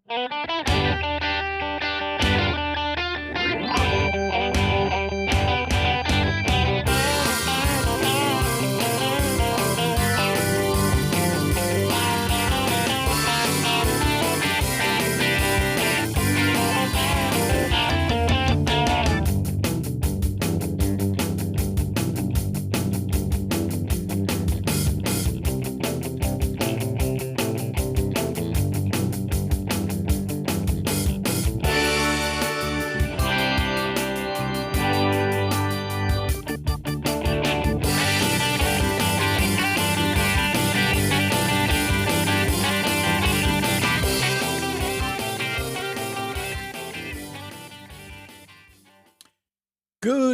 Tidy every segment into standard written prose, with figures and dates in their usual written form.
Good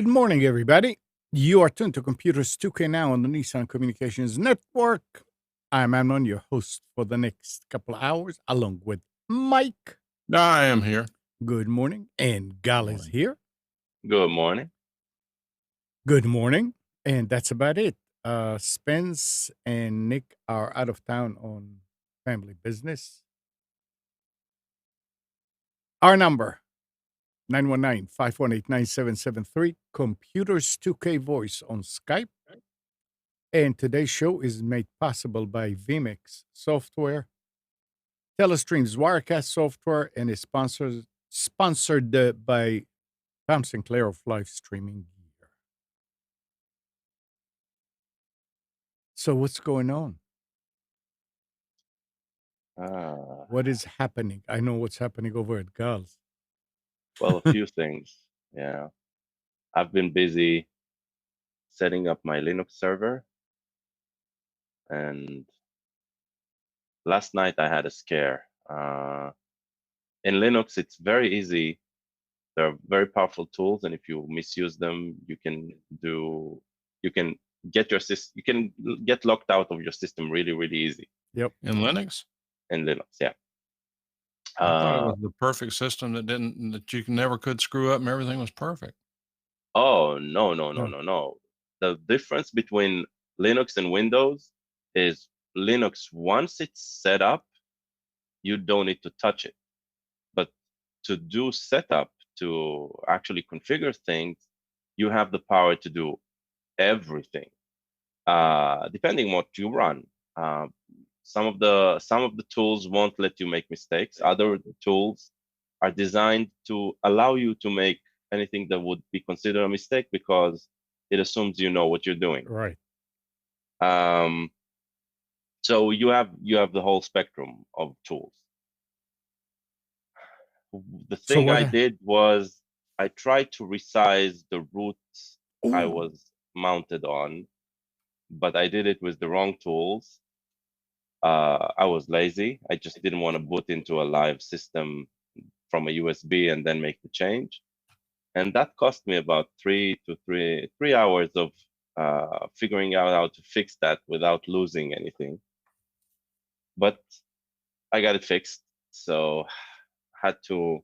morning, everybody. You are tuned to Computers 2K now on the Nissan Communications Network. I'm Amnon, your host for the next couple of hours, along with Mike. I am here. Good morning. And Gal is Morning. here. Good morning. Good morning. And that's about it. Spence and Nick are out of town on family business. Our number, 919-518-9773, Computers 2K Voice on Skype. And today's show is made possible by vMix Software, Telestream's Wirecast software, and is sponsored by Tom Sinclair of Live Streaming Gear. So what's going on? What is happening? I know what's happening over at Gal's. Well, a few things. Yeah. I've been busy setting up my Linux server. And last night I had a scare. In Linux, it's very easy. There are very powerful tools, and if you misuse them, you can get you can get locked out of your system really, really easy. Yep. In Linux? In Linux, yeah. I thought it was the perfect system that you never could screw up and everything was perfect. Oh, no. The difference between Linux and Windows is Linux, once it's set up, you don't need to touch it. But to do setup, to actually configure things, you have the power to do everything, depending what you run. Some of the tools won't let you make mistakes. Other tools are designed to allow you to make anything that would be considered a mistake because it assumes you know what you're doing. Right. So you have the whole spectrum of tools. The thing I did was I tried to resize the root I was mounted on, but I did it with the wrong tools. I was lazy. I just didn't want to boot into a live system from a USB and then make the change. And that cost me about 3 hours of figuring out how to fix that without losing anything. But I got it fixed. So had to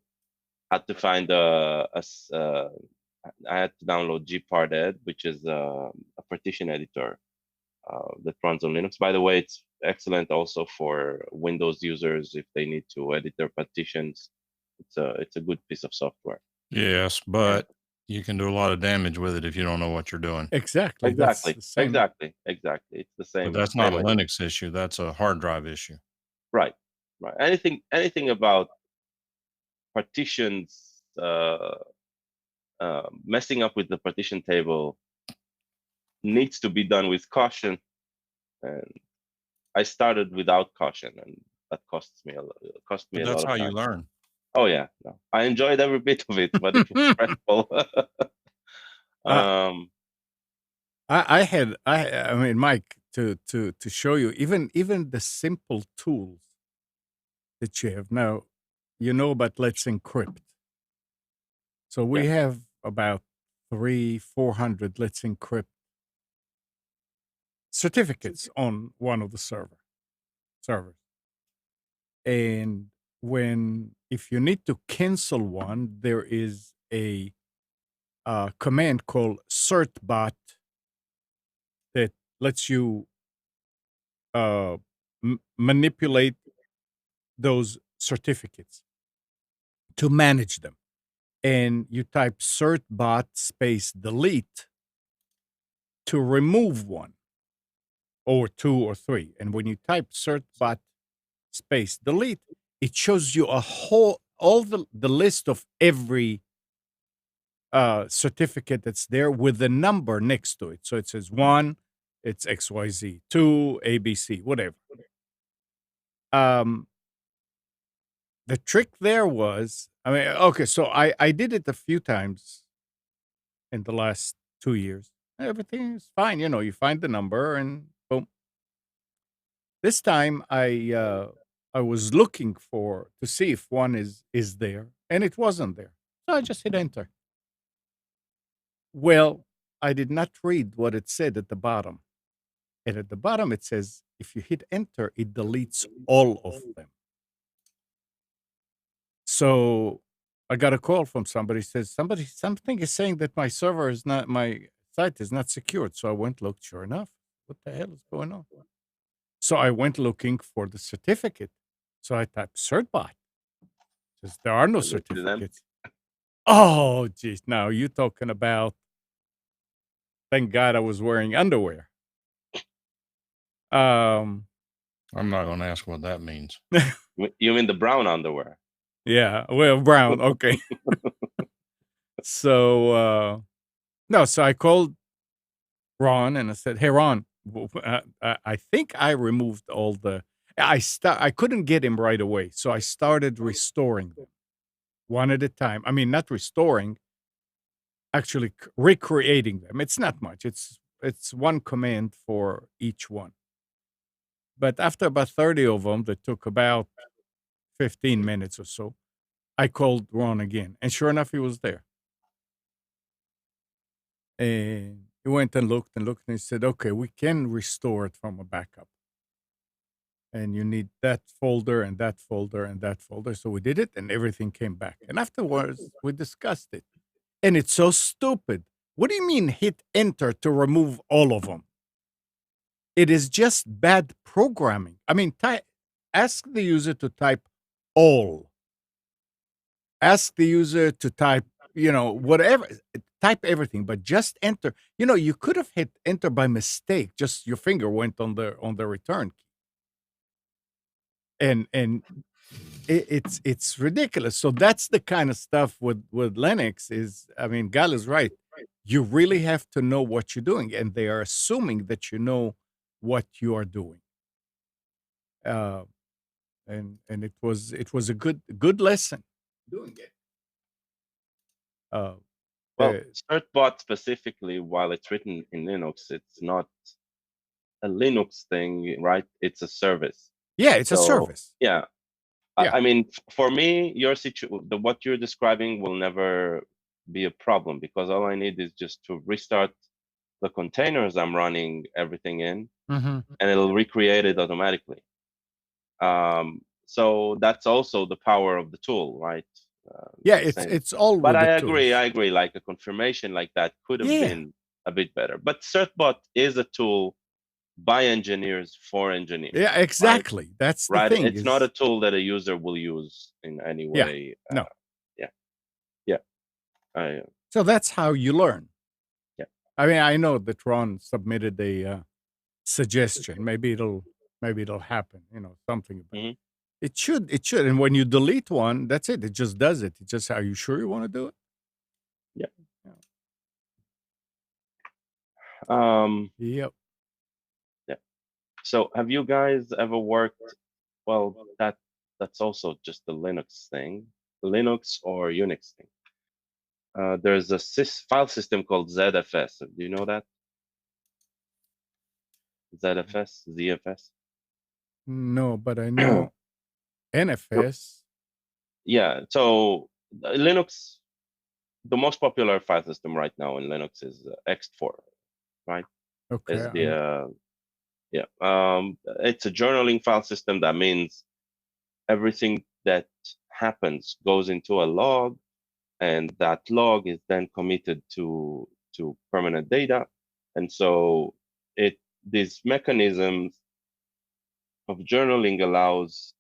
find I had to download gparted, which is a partition editor that runs on Linux. By the way, it's excellent also for Windows users if they need to edit their partitions. It's a good piece of software. Yes, but you can do a lot of damage with it if you don't know what you're doing. Exactly. Exactly. It's the same. But that's not a Linux issue. That's a hard drive issue. Right. Anything about partitions, messing up with the partition table needs to be done with caution. And I started without caution, and that cost me a lot of time. That's how you learn. Oh yeah, no. I enjoyed every bit of it, but it was stressful. I mean, Mike, to show you even the simple tools that you have now, you know about Let's Encrypt. So we have about 300-400 Let's Encrypt certificates on one of the servers. And if you need to cancel one, there is a command called certbot that lets you manipulate those certificates to manage them. And you type certbot space delete to remove one or two or three. And when you type certbot space delete, it shows you all the list of every certificate that's there with the number next to it. So it says 1, it's XYZ, 2, ABC, whatever. The trick there was, I mean, okay, so I did it a few times in the last 2 years. Everything is fine, you find the number and boom. This time I was looking to see if one is there, and it wasn't there. So I just hit enter. Well, I did not read what it said at the bottom. And at the bottom it says if you hit enter, it deletes all of them. So I got a call from somebody, says something is saying that my site is not secured. So I went looked, sure enough, what the hell is going on? So I went looking for the certificate. So I typed certbot. Says there are no certificates. Oh, geez. Now you're talking about, thank God I was wearing underwear. I'm not going to ask what that means. You mean the brown underwear? Yeah, well, brown. Okay. So, no, so I called Ron and I said, hey, Ron, I think I removed all I couldn't get him right away. So I started restoring them one at a time. I mean, not restoring, actually recreating them. It's not much. It's one command for each one. But after about 30 of them, that took about 15 minutes or so, I called Ron again. And sure enough, he was there. And he went and looked, and he said, okay, we can restore it from a backup. And you need that folder and that folder and that folder. So we did it, and everything came back. And afterwards, we discussed it. And it's so stupid. What do you mean hit enter to remove all of them? It is just bad programming. I mean, ask the user to type all. Ask the user to type, whatever, type everything, but just enter. You could have hit enter by mistake. Just your finger went on the return key. And it's ridiculous. So that's the kind of stuff with Linux is, I mean, Gal is right. You really have to know what you're doing, and they are assuming that you know what you are doing. And it was a good lesson doing it. Well, certbot specifically, while it's written in Linux, it's not a Linux thing, right? It's a service. Yeah, it's a service. Yeah. I mean, for me, what you're describing will never be a problem, because all I need is just to restart the containers I'm running everything in, and it'll recreate it automatically. So that's also the power of the tool, right? It's all. But I agree. Like a confirmation like that could have been a bit better. But certbot is a tool by engineers for engineers. Yeah, exactly. Right? That's the thing. It's not a tool that a user will use in any way. No. So that's how you learn. Yeah. I mean, I know that Ron submitted a suggestion. Maybe it'll happen. Something about it. It should. And when you delete one, that's it. It just does it. It's just, are you sure you want to do it? Yep. Yeah. So have you guys ever worked, well, that's also just the Linux thing, Linux or Unix thing. There's a file system called ZFS. Do you know that? ZFS? No, but I know NFS. Yeah, so Linux, the most popular file system right now in Linux is ext4, right? Okay. It's a journaling file system. That means everything that happens goes into a log, and that log is then committed to permanent data. And so these mechanisms of journaling allows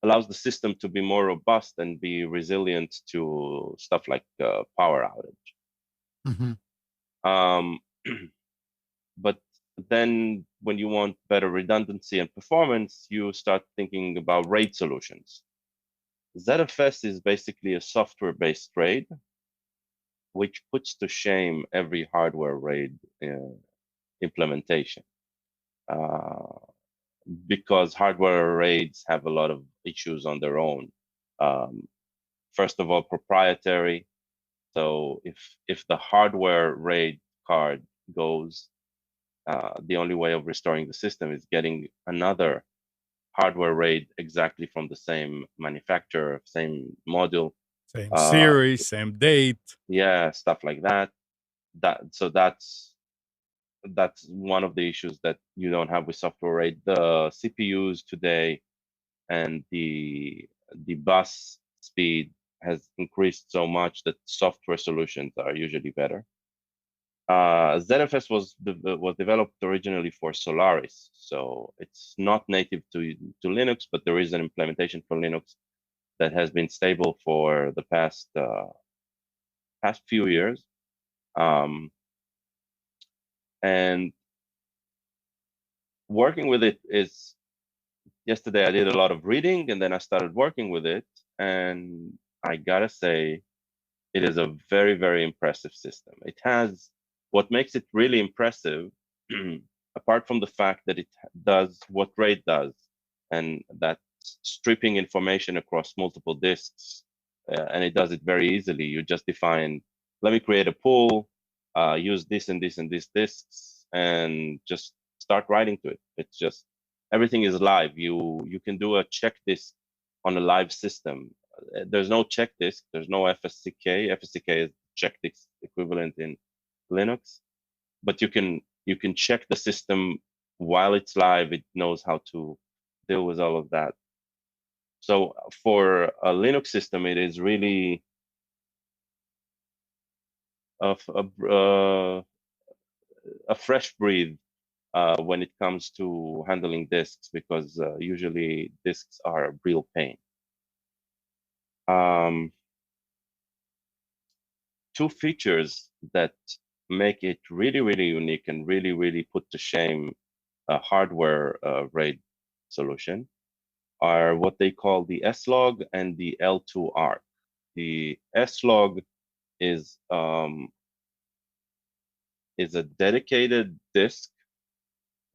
allows the system to be more robust and be resilient to stuff like power outage. Mhm. But then when you want better redundancy and performance, you start thinking about RAID solutions. ZFS is basically a software-based RAID, which puts to shame every hardware RAID implementation. Because hardware RAIDs have a lot of issues on their own. First of all, proprietary. So if the hardware RAID card goes, the only way of restoring the system is getting another hardware RAID exactly from the same manufacturer, same module, same series, same date. Yeah, stuff like that. So that's one of the issues that you don't have with software RAID. The CPUs today and the bus speed has increased so much that software solutions are usually better. ZFS was developed originally for Solaris, so it's not native to Linux, but there is an implementation for Linux that has been stable for the past few years. And working with it is, yesterday I did a lot of reading and then I started working with it, and I gotta say, it is a very, very impressive system. It has, what makes it really impressive, apart from the fact that it does what RAID does, and that's stripping information across multiple disks, and it does it very easily. You just define, let me create a pool, use this and this and these disks, and just start writing to it. It's just, everything is live. You can do a check disk on a live system. There's no check disk, there's no FSCK. FSCK is check disk equivalent in Linux, but you can check the system while it's live. It knows how to deal with all of that. So for a Linux system, it is really a fresh breed when it comes to handling disks, because usually disks are a real pain. Two features that make it really, really unique and really, really put to shame a hardware RAID solution are what they call the S-Log and the L2 arc. The S-Log is a dedicated disk,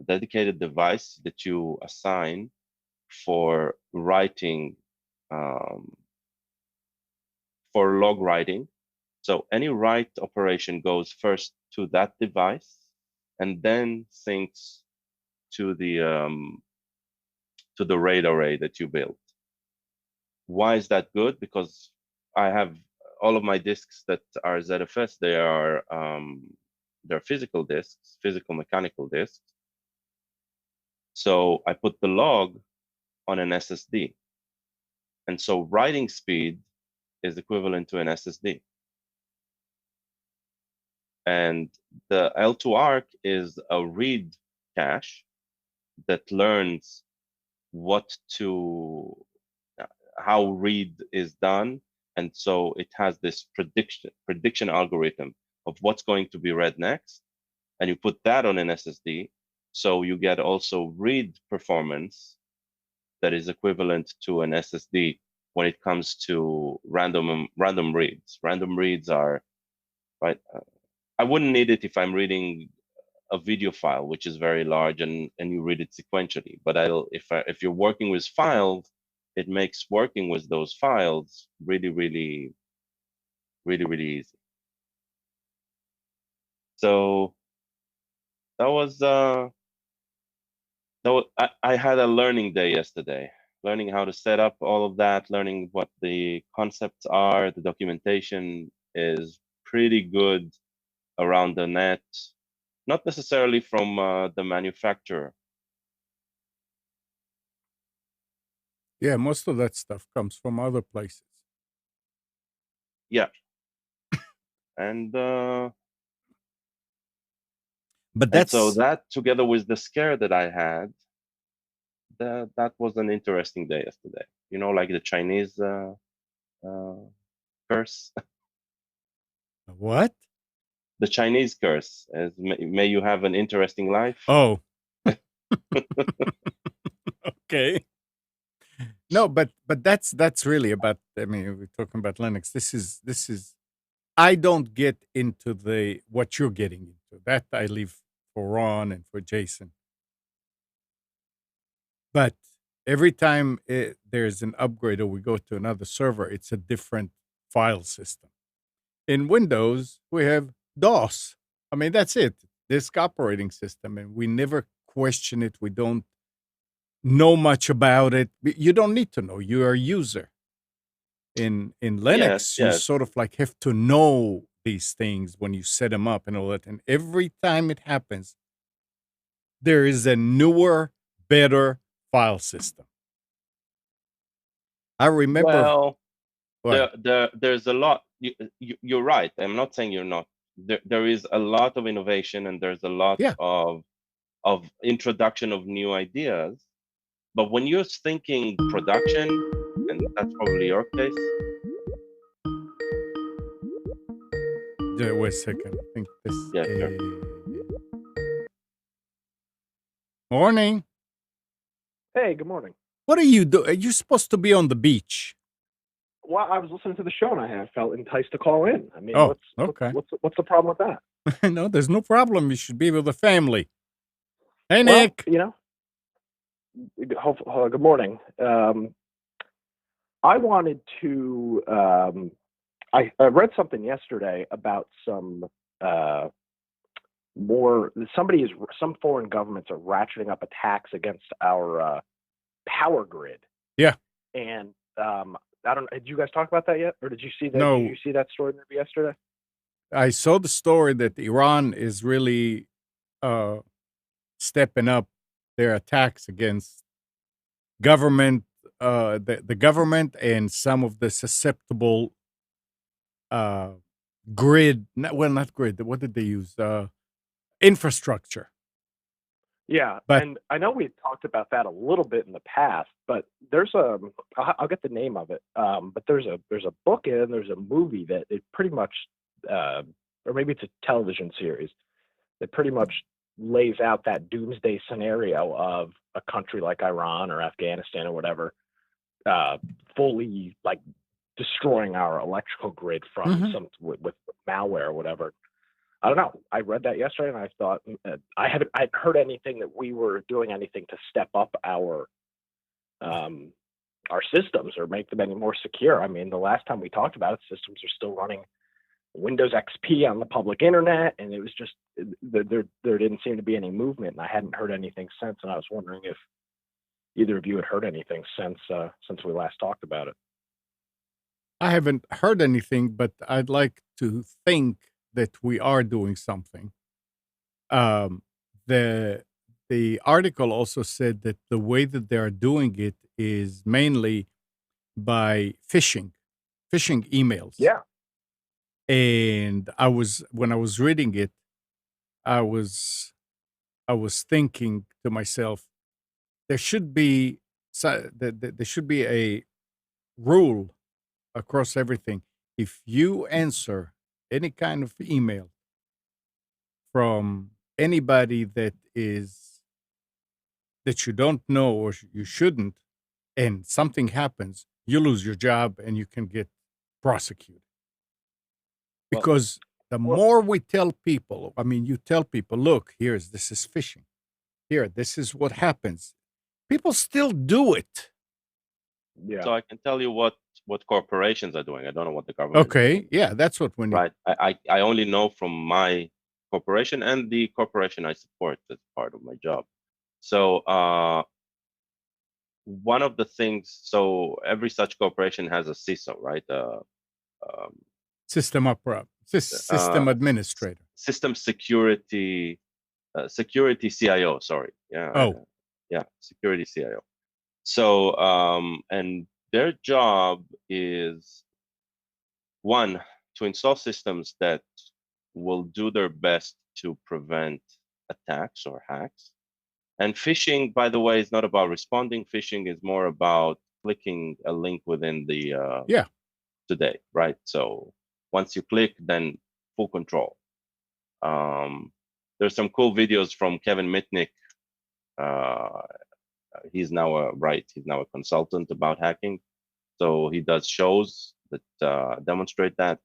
a dedicated device that you assign for writing, for log writing. So any write operation goes first to that device and then syncs to the RAID array that you built. Why is that good? Because I have all of my disks that are ZFS. They are they're physical disks, physical mechanical disks. So I put the log on an SSD, and so writing speed is equivalent to an SSD. And the L2 arc is a read cache that learns how read is done, and so it has this prediction algorithm of what's going to be read next, and you put that on an SSD, so you get also read performance that is equivalent to an SSD when it comes to random reads. Random reads are right. I wouldn't need it if I'm reading a video file, which is very large, and you read it sequentially. But if you're working with files, it makes working with those files really, really, really, really easy. So that was I had a learning day yesterday, learning how to set up all of that, learning what the concepts are. The documentation is pretty good around the net, not necessarily from the manufacturer. Yeah, most of that stuff comes from other places. Yeah. And but that's, so that, together with the scare that I had, that was an interesting day yesterday. like the Chinese curse. What? The Chinese curse is may you have an interesting life. Oh. Okay. No, but that's really about. I mean, we're talking about Linux. This is. I don't get into what you're getting into. That I leave for Ron and for Jason. But every time there's an upgrade or we go to another server, it's a different file system. In Windows, we have DOS. I mean, that's it. Disk operating system, and we never question it. We don't know much about it. You don't need to know. You are a user. In Linux, you Yes. sort of like have to know these things when you set them up and all that. And every time it happens, there is a newer, better file system. I remember. Well, there's a lot. You're right. I'm not saying you're not. There is a lot of innovation, and there's a lot of introduction of new ideas. But when you're thinking production, and that's probably your case. Wait a second. I think this. Yeah, sure. Morning. Hey, good morning. What are you doing? You're supposed to be on the beach. Well, I was listening to the show and I felt enticed to call in. I mean, Oh, okay. What's the problem with that? No, there's no problem. You should be with the family. Hey, Well, Nick. Good morning. I wanted to. I read something yesterday about some some foreign governments are ratcheting up attacks against our power grid. Yeah. And I don't. Did you guys talk about that yet, or did you see that? No. Did you see that story maybe yesterday? I saw the story that Iran is really stepping up their attacks against government, the government, and some of the susceptible grid. Not grid. What did they use? Infrastructure. Yeah, and I know we talked about that a little bit in the past, but there's I'll get the name of it. But there's a book and there's a movie that it pretty much, or maybe it's a television series that pretty much lays out that doomsday scenario of a country like Iran or Afghanistan or whatever, fully like destroying our electrical grid from with malware or whatever. I don't know. I read that yesterday and I thought I hadn't heard anything that we were doing anything to step up our systems or make them any more secure. I mean, the last time we talked about it, systems are still running Windows XP on the public internet, and it was just there didn't seem to be any movement, and I hadn't heard anything since. And I was wondering if either of you had heard anything since we last talked about it. I haven't heard anything, but I'd like to think that we are doing something. The article also said that the way that they are doing it is mainly by phishing emails. Yeah. And when I was reading it, I was thinking to myself, there should be a rule across everything. If you answer any kind of email from anybody that you don't know or you shouldn't, and something happens, you lose your job and you can get prosecuted. Because the more we tell people, I mean, you tell people, look, this is phishing. Here, this is what happens. People still do it. Yeah. So I can tell you what corporations are doing. I don't know what the government. Okay, yeah, that's what we need. Right. I only know from my corporation and the corporation I support as part of my job. So one of the things. So every such corporation has a CISO, right? System administrator. System security CIO. Sorry. Yeah. Oh. Security CIO. So and their job is, one, to install systems that will do their best to prevent attacks or hacks. And phishing, by the way, is not about responding. Phishing is more about clicking a link within the Yeah. today, right? So once you click, then full control. There's some cool videos from Kevin Mitnick. He's now a consultant about hacking. So he does shows that demonstrate that.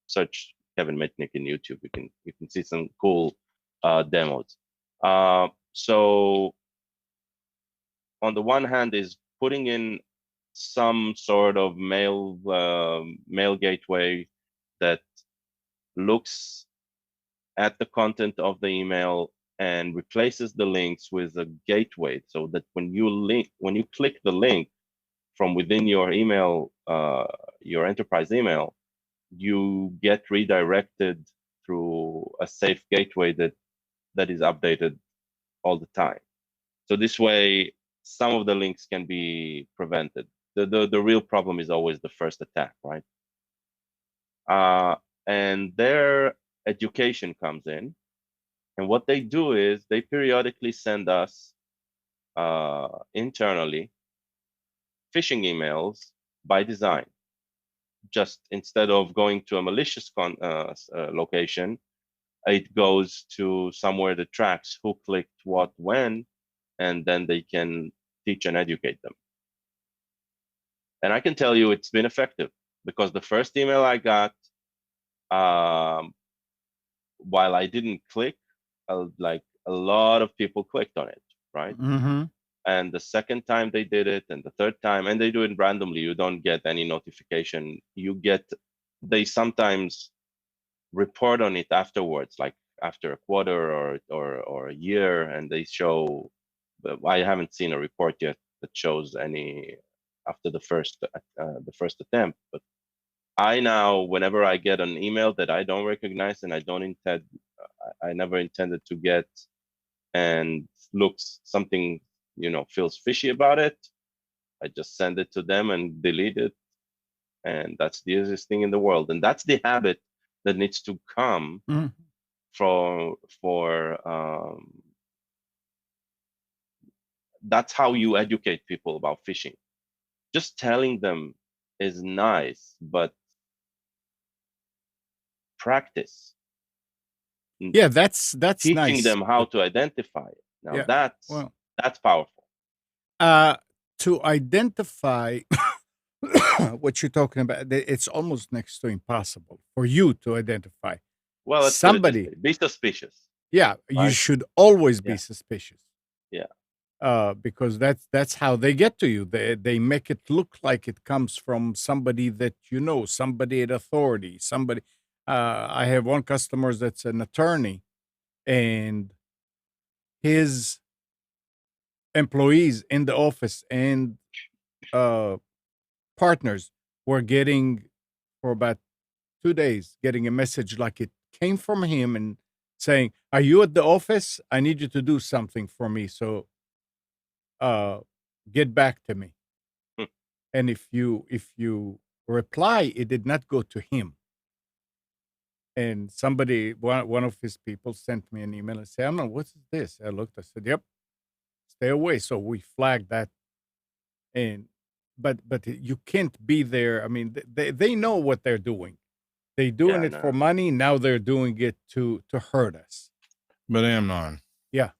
Search Kevin Mitnick in YouTube. You can see some cool demos. So on the one hand is putting in some sort of mail gateway that looks at the content of the email and replaces the links with a gateway, so that when you click the link from within your email, your enterprise email, you get redirected through a safe gateway that is updated all the time. So this way, some of the links can be prevented. The real problem is always the first attack, right? And their education comes in, and what they do is they periodically send us internally phishing emails by design. Just instead of going to a malicious location, it goes to somewhere that tracks who clicked what when, and then they can teach and educate them. And I can tell you it's been effective, because the first email I got, while I didn't click, like a lot of people clicked on it, right? Mm-hmm. And the second time they did it, and the third time, and they do it randomly. You don't get any notification. They sometimes report on it afterwards, like after a quarter or a year, and they show. I haven't seen a report yet that shows any after the first attempt. But I now, whenever I get an email that I don't recognize and I never intended to get, and looks something, feels fishy about it, I just send it to them and delete it. And that's the easiest thing in the world. And that's the habit that needs to come that's how you educate people about phishing. Just telling them is nice, but practice. Yeah, that's teaching nice. them how to identify it. Now that's powerful. To identify what you're talking about, it's almost next to impossible for you to identify. Well, somebody be suspicious. Yeah, right? You should always be suspicious. Yeah. Because that's how they get to you. They make it look like it comes from somebody that somebody at authority, somebody. I have one customer that's an attorney, and his employees in the office and partners were getting, for about 2 days, getting a message like it came from him and saying, "Are you at the office? I need you to do something for me. So get back to me." And if you reply, it did not go to him. And one of his people sent me an email and said, "I don't know, what's this?" I looked, I said, "Yep, stay away." So we flagged that. And but you can't be there. I mean, they know what they're doing. They're doing it for money. Now they're doing it to hurt us. But Amnon. Yeah.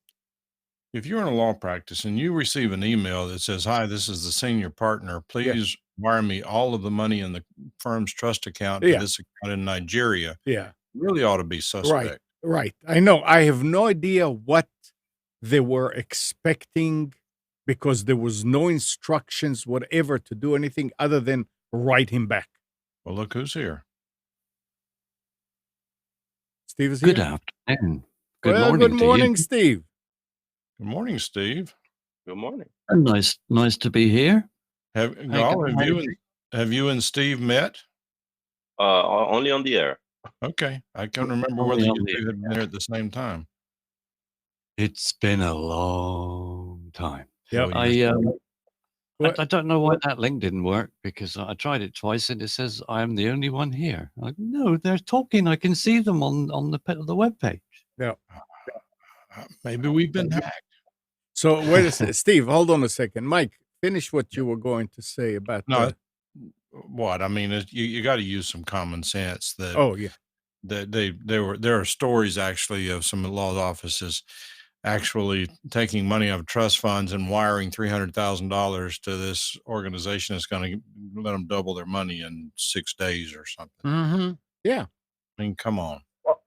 If you're in a law practice and you receive an email that says, "Hi, this is the senior partner. Please wire me all of the money in the firm's trust account to this account in Nigeria." Yeah. You really ought to be suspect. Right. I know. I have no idea what they were expecting, because there was no instructions, whatever, to do anything other than write him back. Well, look who's here. Steve is here. Good afternoon. Good morning. Good morning, Steve. Good morning, Steve. Good morning. Nice to be here. Have you and Steve met? Only on the air. Okay. I can't remember whether you two had been there at the same time. It's been a long time. Yeah. I don't know why that link didn't work, because I tried it twice and it says I am the only one here. No, they're talking. I can see them on the web page. Yeah. Maybe we've been hacked. So wait a second, Steve. Hold on a second, Mike. finish what you were going to say about No, what? I mean, you got to use some common sense. Oh, yeah. There are stories actually of some law offices actually taking money out of trust funds and wiring $300,000 to this organization that's going to let them double their money in 6 days or something. Mm-hmm. Yeah. I mean, come on. Well,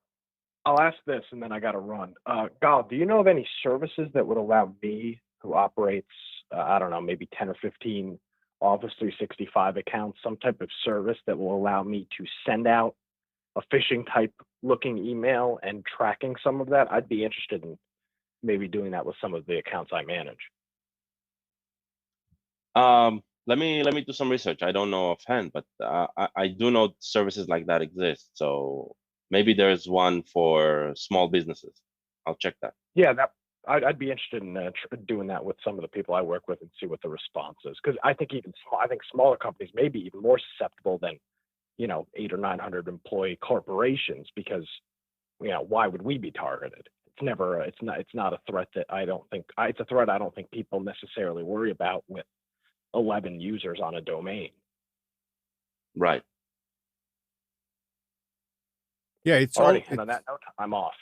I'll ask this, and then I got to run. Gal, do you know of any services that would allow me, who operates, I don't know, maybe 10 or 15 Office 365 accounts, some type of service that will allow me to send out a phishing type looking email and tracking some of that? I'd be interested in maybe doing that with some of the accounts I manage. Let me do some research. I don't know offhand, but I do know services like that exist. So maybe there's one for small businesses. I'll check that. Yeah, I'd be interested in doing that with some of the people I work with and see what the response is. Because I think smaller companies may be even more susceptible than 800 or 900 employee corporations, because why would we be targeted? It's not a threat that it's a threat I don't think people necessarily worry about with 11 users on a domain. Right. Yeah, it's alrighty. And on that note, I'm off.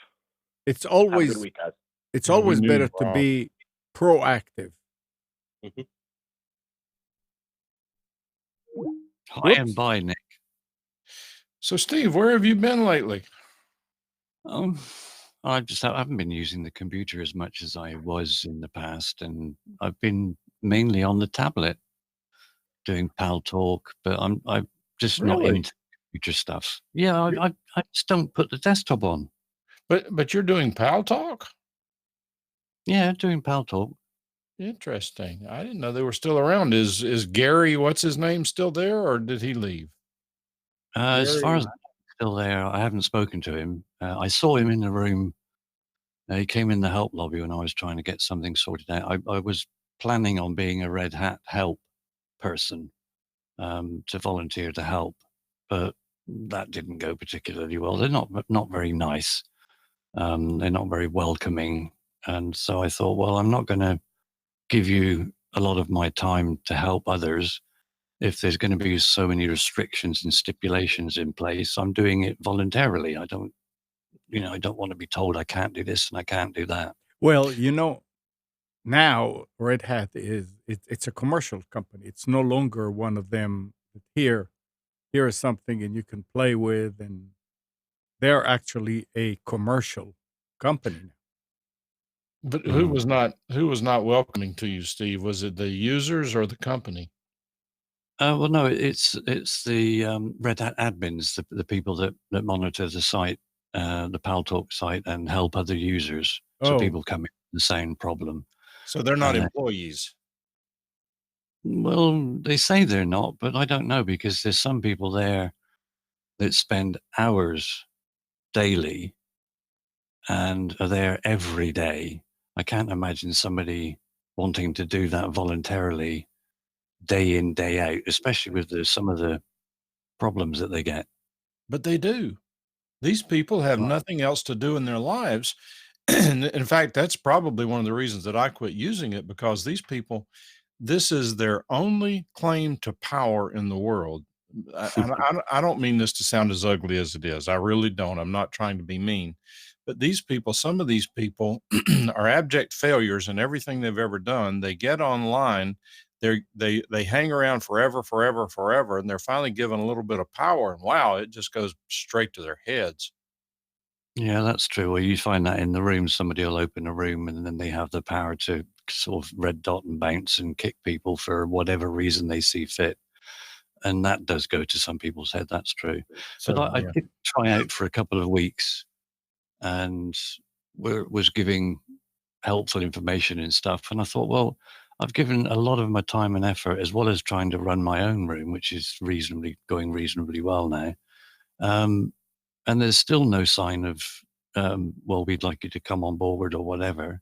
It's always Have a good week, guys. It's always better to be proactive. Mm-hmm. Hi and bye, Nick. So, Steve, where have you been lately? I haven't been using the computer as much as I was in the past, and I've been mainly on the tablet doing Paltalk, but I'm just not Really? into computer stuff. Yeah, I just don't put the desktop on. But you're doing Paltalk? Yeah, doing Paltalk. Interesting. I didn't know they were still around. Is Gary, what's his name, still there, or did he leave? As far as I'm still there, I haven't spoken to him. I saw him in the room. He came in the help lobby when I was trying to get something sorted out. I was planning on being a Red Hat help person to volunteer to help, but that didn't go particularly well. They're not very nice. They're not very welcoming, and so I thought, well, I'm not going to give you a lot of my time to help others if there's going to be so many restrictions and stipulations in place. I'm doing it voluntarily. I don't want to be told I can't do this and I can't do that. Well, now Red Hat it's a commercial company. It's no longer one of them. Here is something and you can play with, and they're actually a commercial company now. But who was not welcoming to you, Steve? Was it the users or the company? Well, no, it's the Red Hat admins, the people that monitor the site, the Paltalk site, and help other users. So people come in with the same problem. So they're not employees. Well, they say they're not, but I don't know, because there's some people there that spend hours daily and are there every day. I can't imagine somebody wanting to do that voluntarily day in, day out, especially with some of the problems that they get. But they do. These people have nothing else to do in their lives. In fact, that's probably one of the reasons that I quit using it, because these people, this is their only claim to power in the world. I don't mean this to sound as ugly as it is. I really don't. I'm not trying to be mean. But some of these people are abject failures in everything they've ever done. They get online, they hang around forever, and they're finally given a little bit of power, and wow, it just goes straight to their heads. Yeah, that's true. Well, you find that in the room, somebody will open a room and then they have the power to sort of red dot and bounce and kick people for whatever reason they see fit. And that does go to some people's head. That's true. So, but I did try out for a couple of weeks and was giving helpful information and stuff. And I thought, well, I've given a lot of my time and effort, as well as trying to run my own room, which is going reasonably well now. And there's still no sign of, well, we'd like you to come on board or whatever.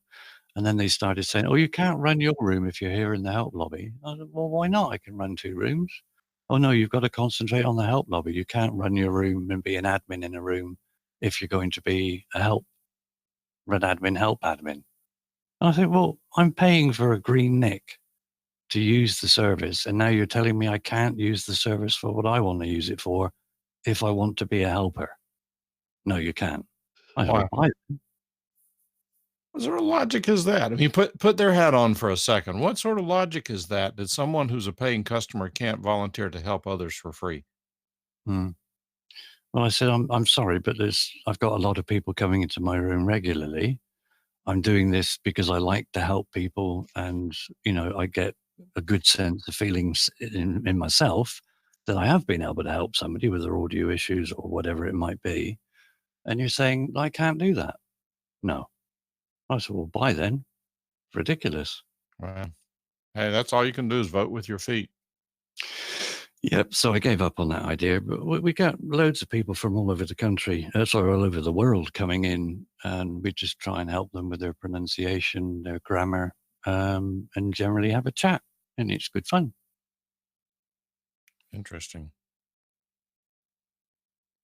And then they started saying, oh, you can't run your room if you're here in the help lobby. I said, well, why not? I can run 2 rooms. Oh, no, you've got to concentrate on the help lobby. You can't run your room and be an admin in a room if you're going to be a Red admin, help admin. And I think, well, I'm paying for a green nick to use the service, and now you're telling me I can't use the service for what I want to use it for if I want to be a helper. No, you can't. I Why? will buy it. What sort of logic is that? I mean, put their hat on for a second. What sort of logic is that someone who's a paying customer can't volunteer to help others for free? Well, I said, I'm sorry, but I've got a lot of people coming into my room regularly. I'm doing this because I like to help people, and I get a good sense of feelings in myself that I have been able to help somebody with their audio issues or whatever it might be. And you're saying I can't do that? No. I said, well, buy then. Ridiculous. Wow. Hey, that's all you can do is vote with your feet. Yep. So I gave up on that idea, but we got loads of people from all over the country, all over the world coming in, and we just try and help them with their pronunciation, their grammar, and generally have a chat, and it's good fun. Interesting.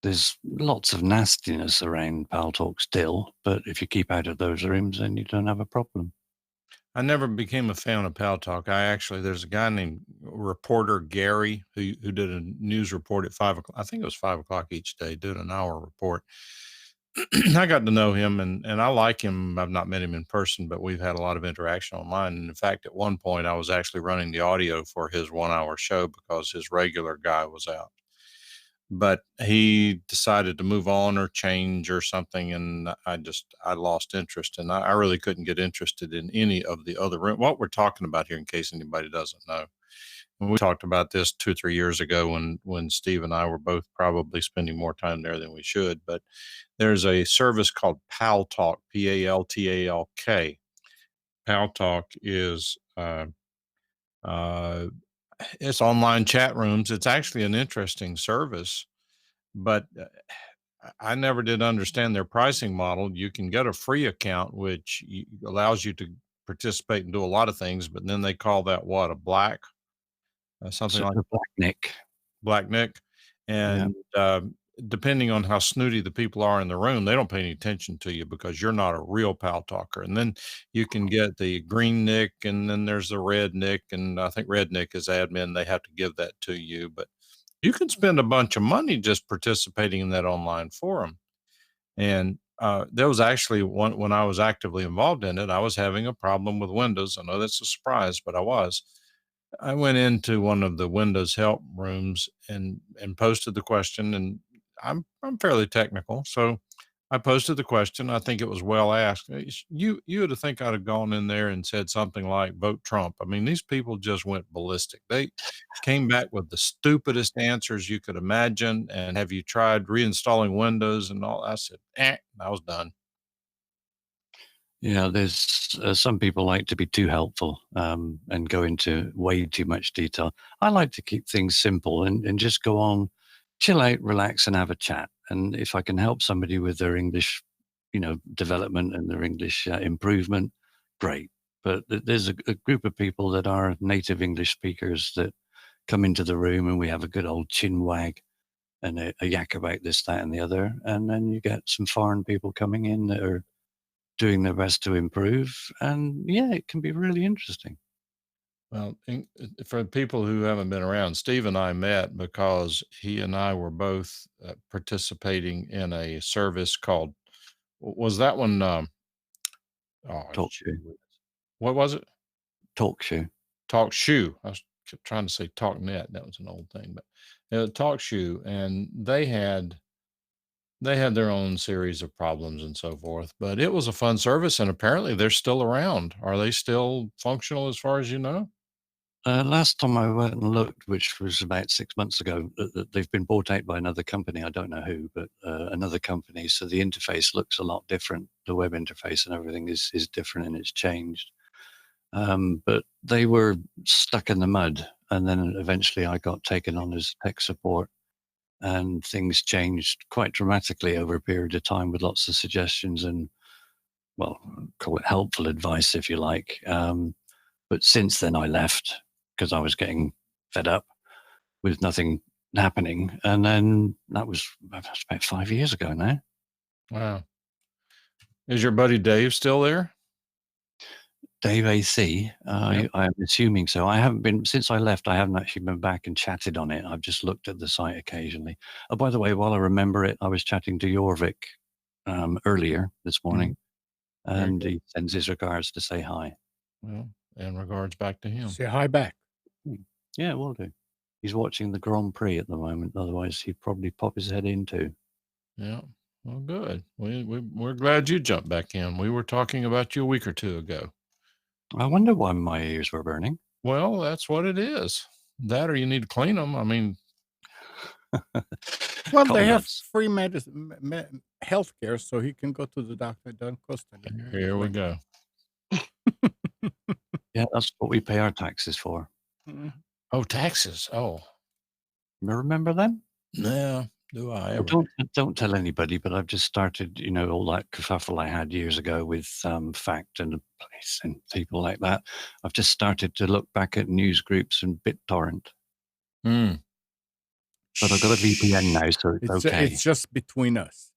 There's lots of nastiness around Paltalk still, but if you keep out of those rooms, then you don't have a problem. I never became a fan of Paltalk. There's a guy named reporter Gary who did a news report at 5 o'clock. I think it was 5 o'clock each day, did an hour report. I got to know him and I like him. I've not met him in person, but we've had a lot of interaction online. And in fact, at one point I was actually running the audio for his 1 hour show because his regular guy was out. But he decided to move on or change or something. And I lost interest, and I really couldn't get interested in any of the other room. What we're talking about here, in case anybody doesn't know, and we talked about this 2 or 3 years ago when Steve and I were both probably spending more time there than we should. But there's a service called Paltalk, Paltalk. Paltalk is, it's online chat rooms. It's actually an interesting service, but I never did understand their pricing model. You can get a free account, which allows you to participate and do a lot of things, but then they call that what, a black, something like Black Nick. And depending on how snooty the people are in the room, they don't pay any attention to you because you're not a real pal talker. And then you can get the green Nick, and then there's the red Nick. And I think red Nick is admin. They have to give that to you, but you can spend a bunch of money just participating in that online forum. And there was actually one, when I was actively involved in it, I was having a problem with Windows. I know that's a surprise, but I went into one of the Windows help rooms and posted the question, and I'm fairly technical, so I posted the question. I think it was well asked. You would have think I'd have gone in there and said something like "vote Trump." I mean, these people just went ballistic. They came back with the stupidest answers you could imagine. And have you tried reinstalling Windows and all? I said, I was done. Yeah, there's some people like to be too helpful and go into way too much detail. I like to keep things simple and just go on, chill out, relax, and have a chat. And if I can help somebody with their English, development and their English improvement, great. But there's a group of people that are native English speakers that come into the room, and we have a good old chin wag and a yak about this, that, and the other. And then you get some foreign people coming in that are doing their best to improve. And yeah, it can be really interesting. Well, for people who haven't been around, Steve and I met because he and I were both participating in a service called, was that one? Talk show. What was it? Talk show. Talk shoe. I was trying to say talk net. That was an old thing, but talk shoe. And they had their own series of problems and so forth, but it was a fun service. And apparently they're still around. Are they still functional as far as you know? Last time I went and looked, which was about 6 months ago, they've been bought out by another company. I don't know who, but another company. So the interface looks a lot different. The web interface and everything is different, and it's changed. But they were stuck in the mud. And then eventually I got taken on as tech support, and things changed quite dramatically over a period of time with lots of suggestions and, well, call it helpful advice if you like. But since then I left because I was getting fed up with nothing happening. And then that's about 5 years ago now. Wow. Is your buddy Dave still there? Dave AC. Yep. I'm assuming so. I haven't been since I left. I haven't actually been back and chatted on it. I've just looked at the site occasionally. Oh, by the way, while I remember it, I was chatting to Jorvik earlier this morning, and he sends his regards to say hi. Well, and regards back to him. Say hi back. Yeah, will do. He's watching the Grand Prix at the moment. Otherwise, he'd probably pop his head in too. Yeah. Well, good. We're glad you jumped back in. We were talking about you a week or two ago. I wonder why my ears were burning. Well, that's what it is. That or you need to clean them. I mean, well, they have free medicine, health care, so he can go to the doctor. It doesn't cost anything. Here we go. Yeah, that's what we pay our taxes for. Mm-hmm. Oh, taxes. Oh. Remember them? No. Do I ever? Don't tell anybody, but I've just started, all that kerfuffle I had years ago with Fact and the Police and people like that. I've just started to look back at news groups and BitTorrent. But I've got a VPN now, so it's okay. It's just between us.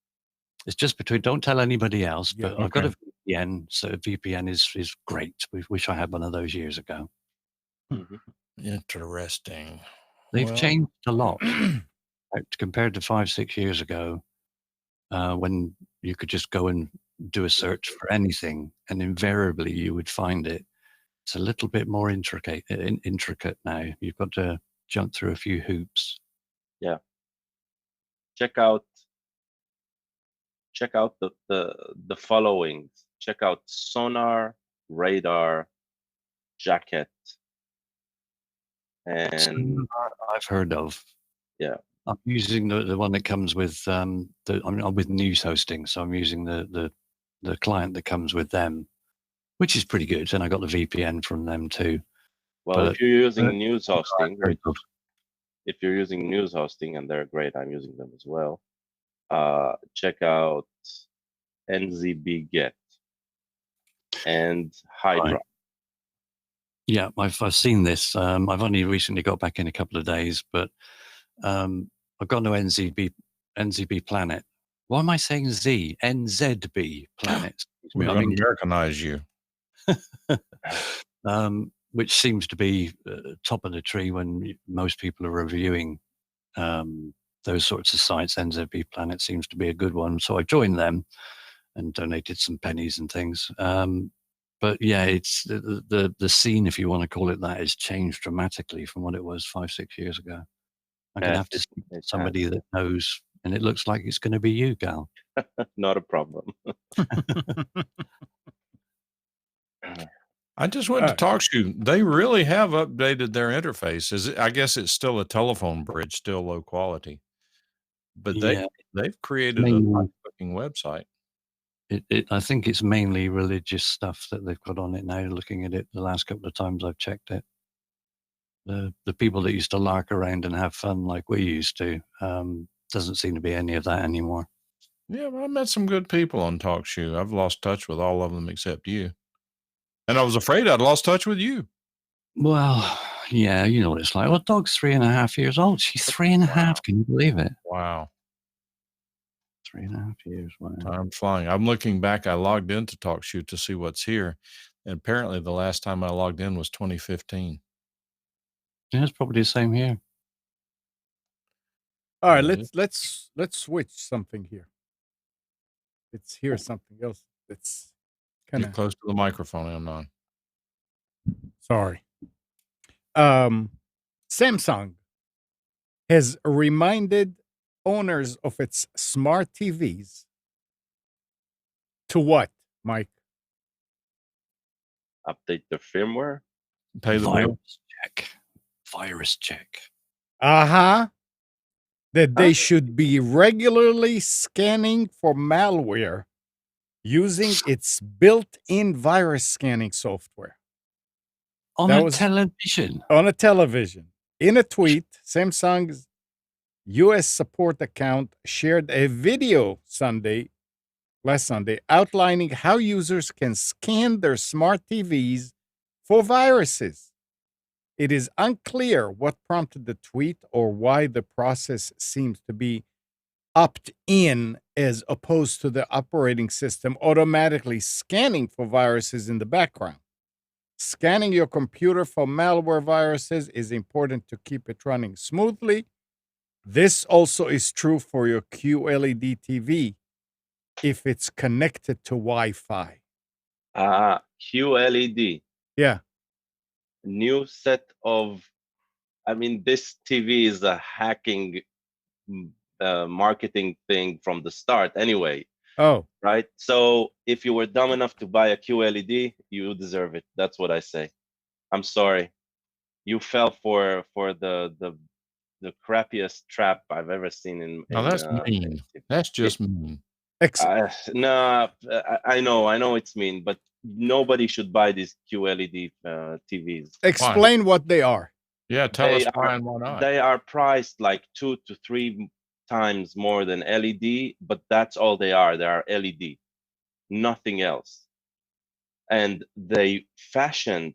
It's just between. Don't tell anybody else. But okay. I've got a VPN, so VPN is great. We wish I had one of those years ago. Interesting. They've changed a lot. Compared to 5-6 years ago, when you could just go and do a search for anything, and invariably you would find it. It's a little bit more intricate now. You've got to jump through a few hoops. Yeah. Check out the following. Check out Sonar, Radar, Jacket, and Sonar I've heard of. Yeah. I'm using the one that comes with I'm with news hosting, so I'm using the client that comes with them, which is pretty good. And I got the VPN from them too. Well, if you're using news hosting, and they're great, I'm using them as well. Check out NZB Get and Hydra. Right. Yeah, I've seen this. I've only recently got back in a couple of days, but I've got no NZB Planet. Why am I saying Z? NZB Planet. We're going to Americanize you. Which seems to be top of the tree when most people are reviewing those sorts of sites. NZB Planet seems to be a good one. So I joined them and donated some pennies and things. But yeah, it's the scene, if you want to call it that, has changed dramatically from what it was 5-6 years ago. I'm going to have to speak to somebody that knows, and it looks like it's going to be you, Gal. Not a problem. I just went to TalkShoe. They really have updated their interface. I guess it's still a telephone bridge, still low quality. But they've created a nice-looking website. I think it's mainly religious stuff that they've got on it now, looking at it the last couple of times I've checked it. The people that used to lark around and have fun like we used to, doesn't seem to be any of that anymore. Yeah, well, I met some good people on TalkShoe. I've lost touch with all of them except you. And I was afraid I'd lost touch with you. Well, yeah, you know what it's like. Well, Dog's 3.5 years old. She's 3.5. Can you believe it? Wow. 3.5 years. Wow. Time's flying. I'm looking back. I logged into TalkShoe to see what's here. And apparently the last time I logged in was 2015. Yeah, it's probably the same here. All right, let's switch something here. Let's hear something else. It's kind of close to the microphone, Amnon. Sorry. Samsung has reminded owners of its smart TVs to what, Mike? Update the firmware. Pay the bill. Virus check. That they should be regularly scanning for malware using its built-in virus scanning software. On a television. On a television. In a tweet, Samsung's US support account shared a video last Sunday, outlining how users can scan their smart TVs for viruses. It is unclear what prompted the tweet or why the process seems to be opt-in as opposed to the operating system automatically scanning for viruses in the background. Scanning your computer for malware viruses is important to keep it running smoothly. This also is true for your QLED TV if it's connected to Wi-Fi. QLED, Yeah. new set of, I mean, this TV is a hacking marketing thing from the start anyway, Oh, right? So if you were dumb enough to buy a QLED, you deserve it. That's what I say. I'm sorry. You fell for the crappiest trap I've ever seen Now that's in mean. That's just mean. no, I know it's mean, but nobody should buy these QLED TVs. explain what they are. Yeah, tell us why and why not. They are priced like 2 to 3 times more than LED, but that's all they are. They are LED, nothing else. And they fashioned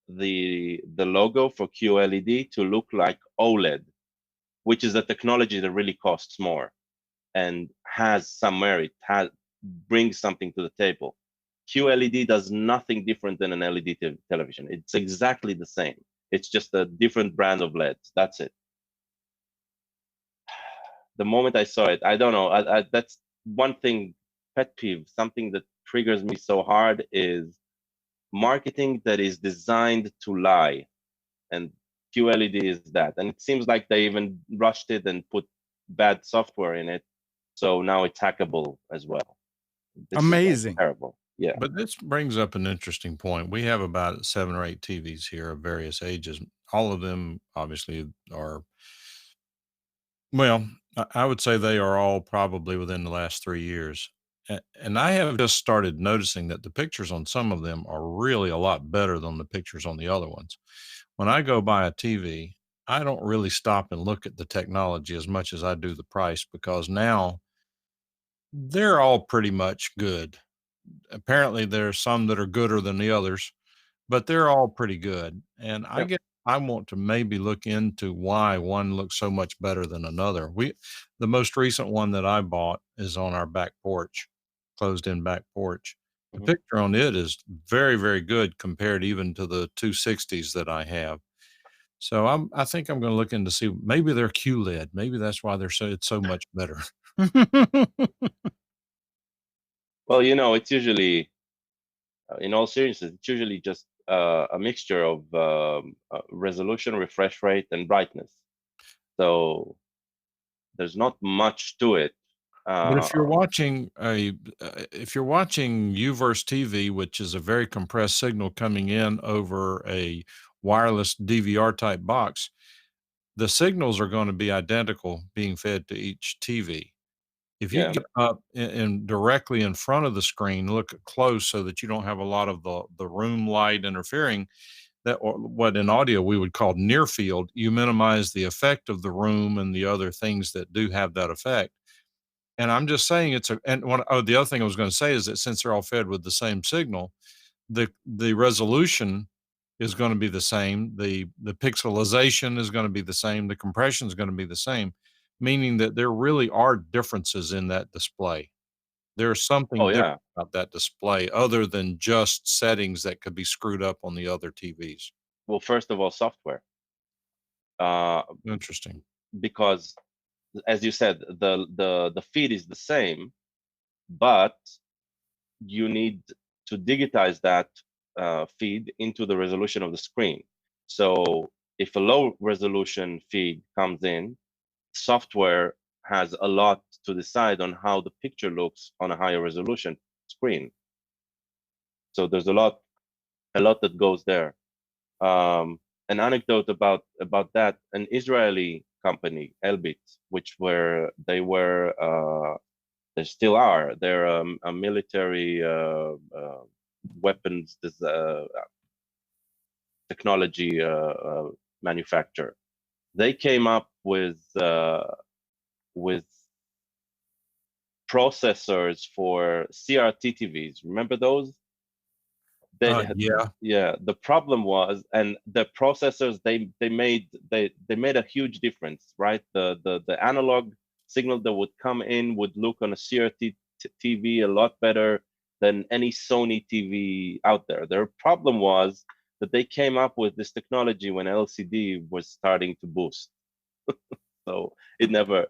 the logo for QLED to look like OLED, which is a technology that really costs more and has some merit, brings something to the table. QLED does nothing different than an LED television. It's exactly the same. It's just a different brand of LEDs. That's it. The moment I saw it, I don't know. That's one thing, pet peeve, something that triggers me so hard is marketing that is designed to lie. And QLED is that. And it seems like they even rushed it and put bad software in it. So now it's hackable as well. This Amazing. is terrible. Yeah. But this brings up an interesting point. We have about 7 or 8 TVs here of various ages. All of them obviously are, well, I would say they are all probably within the last 3 years. And I have just started noticing that the pictures on some of them are really a lot better than the pictures on the other ones. When I go buy a TV, I don't really stop and look at the technology as much as I do the price, because now they're all pretty much good. Apparently, there are some that are gooder than the others, but they're all pretty good. And I Yep. guess I want to maybe look into why one looks so much better than another. The most recent one that I bought is on our back porch, closed in back porch. The Mhm. picture on it is very, very good compared even to the 260s that I have. So I think I'm going to look into see maybe they're QLED. Maybe that's why it's so much better. Well, it's usually, in all seriousness, it's usually just a mixture of resolution, refresh rate, and brightness. So there's not much to it. But if you're watching UVerse TV, which is a very compressed signal coming in over a wireless DVR type box, the signals are going to be identical being fed to each TV. If you Yeah. get up and directly in front of the screen, look close so that you don't have a lot of the room light interfering, that, or what in audio we would call near field, you minimize the effect of the room and the other things that do have that effect. And I'm just saying the other thing I was going to say is that since they're all fed with the same signal, the resolution is going to be the same. The pixelization is going to be the same. The compression is going to be the same, meaning that there really are differences in that display. There's Oh, something yeah. different about that display other than just settings that could be screwed up on the other TVs. Well, first of all, software. Interesting. Because, as you said, the feed is the same, but you need to digitize that feed into the resolution of the screen. So if a low resolution feed comes in, software has a lot to decide on how the picture looks on a higher resolution screen. So there's a lot that goes there. An anecdote about that: an Israeli company, Elbit, they still are. They're a military weapons technology manufacturer. They came up with processors for CRT TVs. Remember those? Yeah. The problem was, and the processors they made a huge difference, right? The analog signal that would come in would look on a CRT TV a lot better than any Sony TV out there. Their problem was that they came up with this technology when LCD was starting to boost. So it never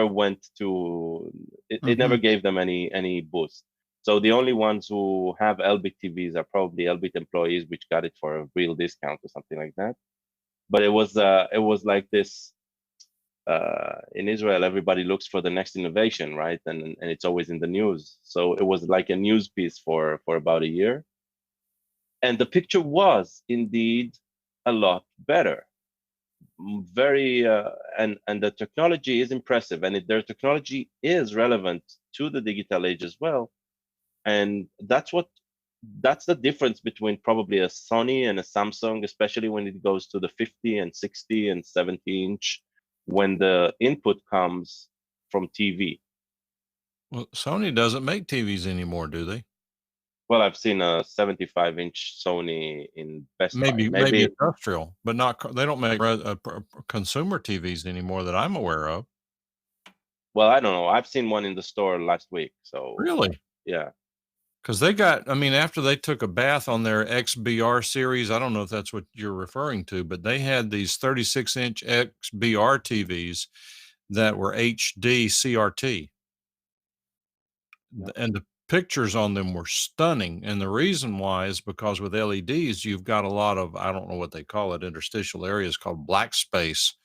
went to it never gave them any boost. So the only ones who have Elbit TVs are probably Elbit employees, which got it for a real discount or something like that. But it was like this. In Israel, everybody looks for the next innovation, right? And it's always in the news. So it was like a news piece for about a year. And the picture was indeed a lot better. Very and the technology is impressive, and their technology is relevant to the digital age as well. And that's the difference between probably a Sony and a Samsung, especially when it goes to the 50 and 60 and 70 inch, when the input comes from TV. Well, Sony doesn't make TVs anymore, do they? Well, I've seen a 75-inch Sony in Best Buy. Maybe industrial, but not. They don't make consumer TVs anymore that I'm aware of. Well, I don't know. I've seen one in the store last week. So really, yeah. Because they got, I mean, after they took a bath on their XBR series, I don't know if that's what you're referring to, but they had these 36-inch XBR TVs that were HD CRT. And the pictures on them were stunning. And the reason why is because with LEDs, you've got a lot of, I don't know what they call it, interstitial areas called black space,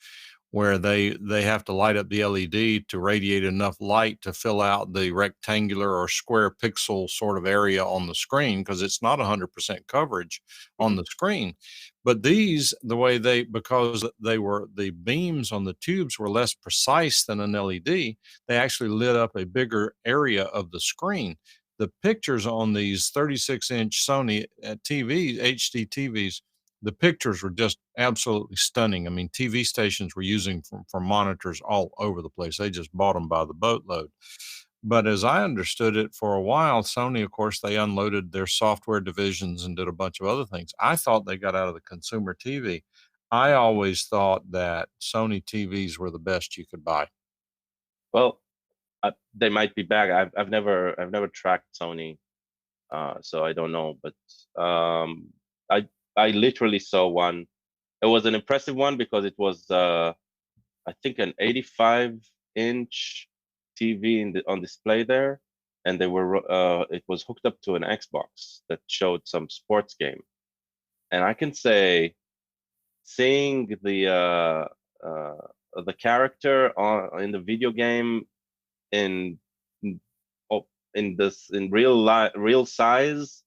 where they have to light up the LED to radiate enough light to fill out the rectangular or square pixel sort of area on the screen, because it's not 100% coverage on the screen. But these, because the beams on the tubes were less precise than an LED, they actually lit up a bigger area of the screen. The pictures on these 36-inch Sony TVs, HD TVs, the pictures were just absolutely stunning. I mean, TV stations were using for monitors all over the place. They just bought them by the boatload. But as I understood it, for a while, Sony, of course, they unloaded their software divisions and did a bunch of other things. I thought they got out of the consumer TV. I always thought that Sony TVs were the best you could buy. Well, they might be back. I've never tracked Sony, so I don't know. But I literally saw one. It was an impressive one because it was I think an 85-inch TV on display there, and it was hooked up to an Xbox that showed some sports game. And I can say, seeing the character in the video game in real size,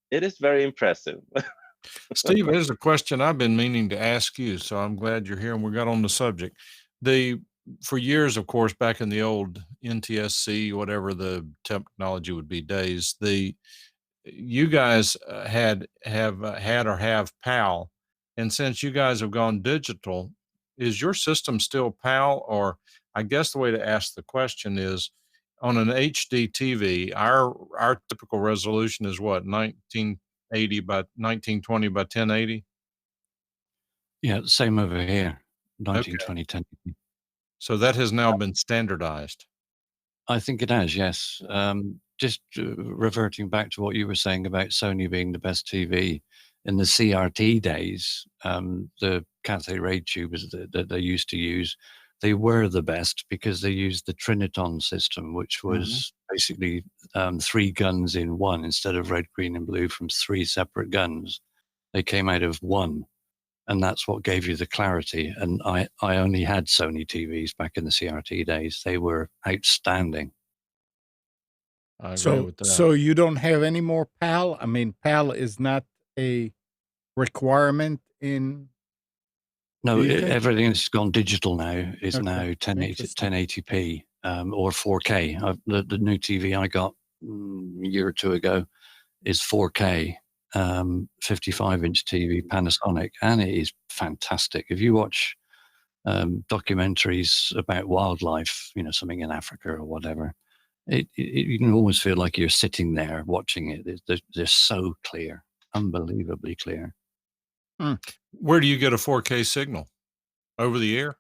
it is very impressive. Steve, there's a question I've been meaning to ask you, so I'm glad you're here and we got on the subject. For years, of course, back in the old NTSC, whatever the technology would be days, you guys have PAL, and since you guys have gone digital, is your system still PAL? Or I guess the way to ask the question is, on an HD TV, our typical resolution is what, 1980 by 1920 by 1080? Yeah, same over here, 1920 1080. So that has now been standardized. I think it has, yes. Just reverting back to what you were saying about Sony being the best TV, in the CRT days, the cathode ray tubes that they used to use, they were the best because they used the Triniton system, which was basically 3 guns in one instead of red, green, and blue from 3 separate guns. They came out of one, and that's what gave you the clarity. And I only had Sony TVs back in the CRT days. They were outstanding. I agree with that. So you don't have any more PAL? I mean, PAL is not a requirement in... No, everything that's gone digital now is now 1080p or 4K. The new TV I got a year or two ago is 4K, 55-inch TV, Panasonic, and it is fantastic. If you watch documentaries about wildlife, something in Africa or whatever, you can almost feel like you're sitting there watching it. They're so clear, unbelievably clear. Where do you get a 4K signal? Over the air?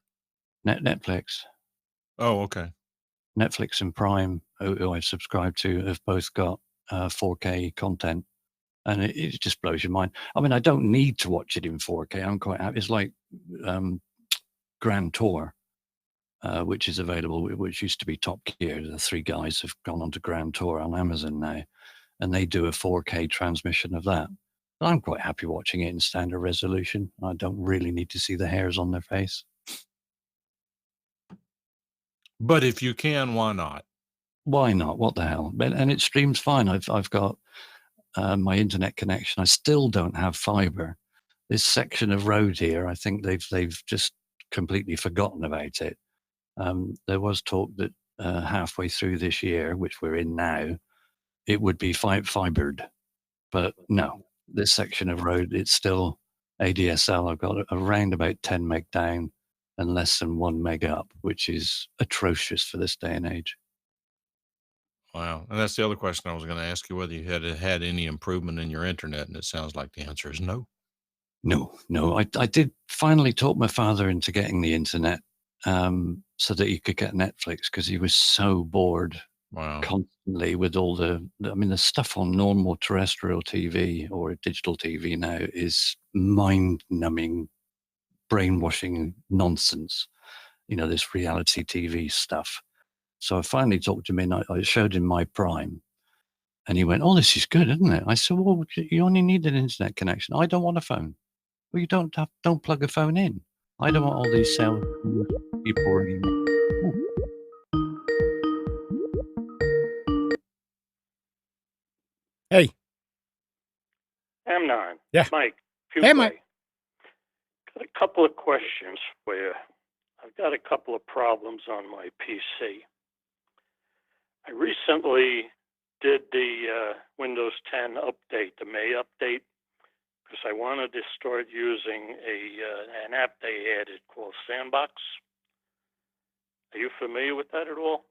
Netflix. Oh, okay. Netflix and Prime, who I subscribe to, have both got 4K content. and it just blows your mind. I mean, I don't need to watch it in 4K. I'm quite happy. It's like Grand Tour, which is available, which used to be Top Gear. The three guys have gone on to Grand Tour on Amazon now, and they do a 4K transmission of that. I'm quite happy watching it in standard resolution. I don't really need to see the hairs on their face. But if you can, why not? Why not? What the hell? And it streams fine. I've got my internet connection. I still don't have fiber. This section of road here, I think they've just completely forgotten about it. There was talk that halfway through this year, which we're in now, it would be fibered, but no. This section of road, it's still ADSL. I've got around about 10 meg down and less than 1 meg up, which is atrocious for this day and age. Wow. And that's the other question I was going to ask you, whether you had any improvement in your internet, and it sounds like the answer is no. No. I did finally talk my father into getting the internet so that he could get Netflix, because he was so bored. Wow. Constantly with all the stuff on normal terrestrial TV or digital TV now is mind-numbing, brainwashing nonsense. This reality TV stuff. So I finally talked to him, and I showed him my Prime, and he went, "Oh, this is good, isn't it?" I said, "Well, you only need an internet connection. I don't want a phone." "Well, you don't plug a phone in. I don't want all these cell people ringing me." Hey. M9. Yeah. Mike. Hey, Mike. Got a couple of questions for you. I've got a couple of problems on my PC. I recently did the Windows 10 update, the May update, because I wanted to start using an app they added called Sandbox. Are you familiar with that at all?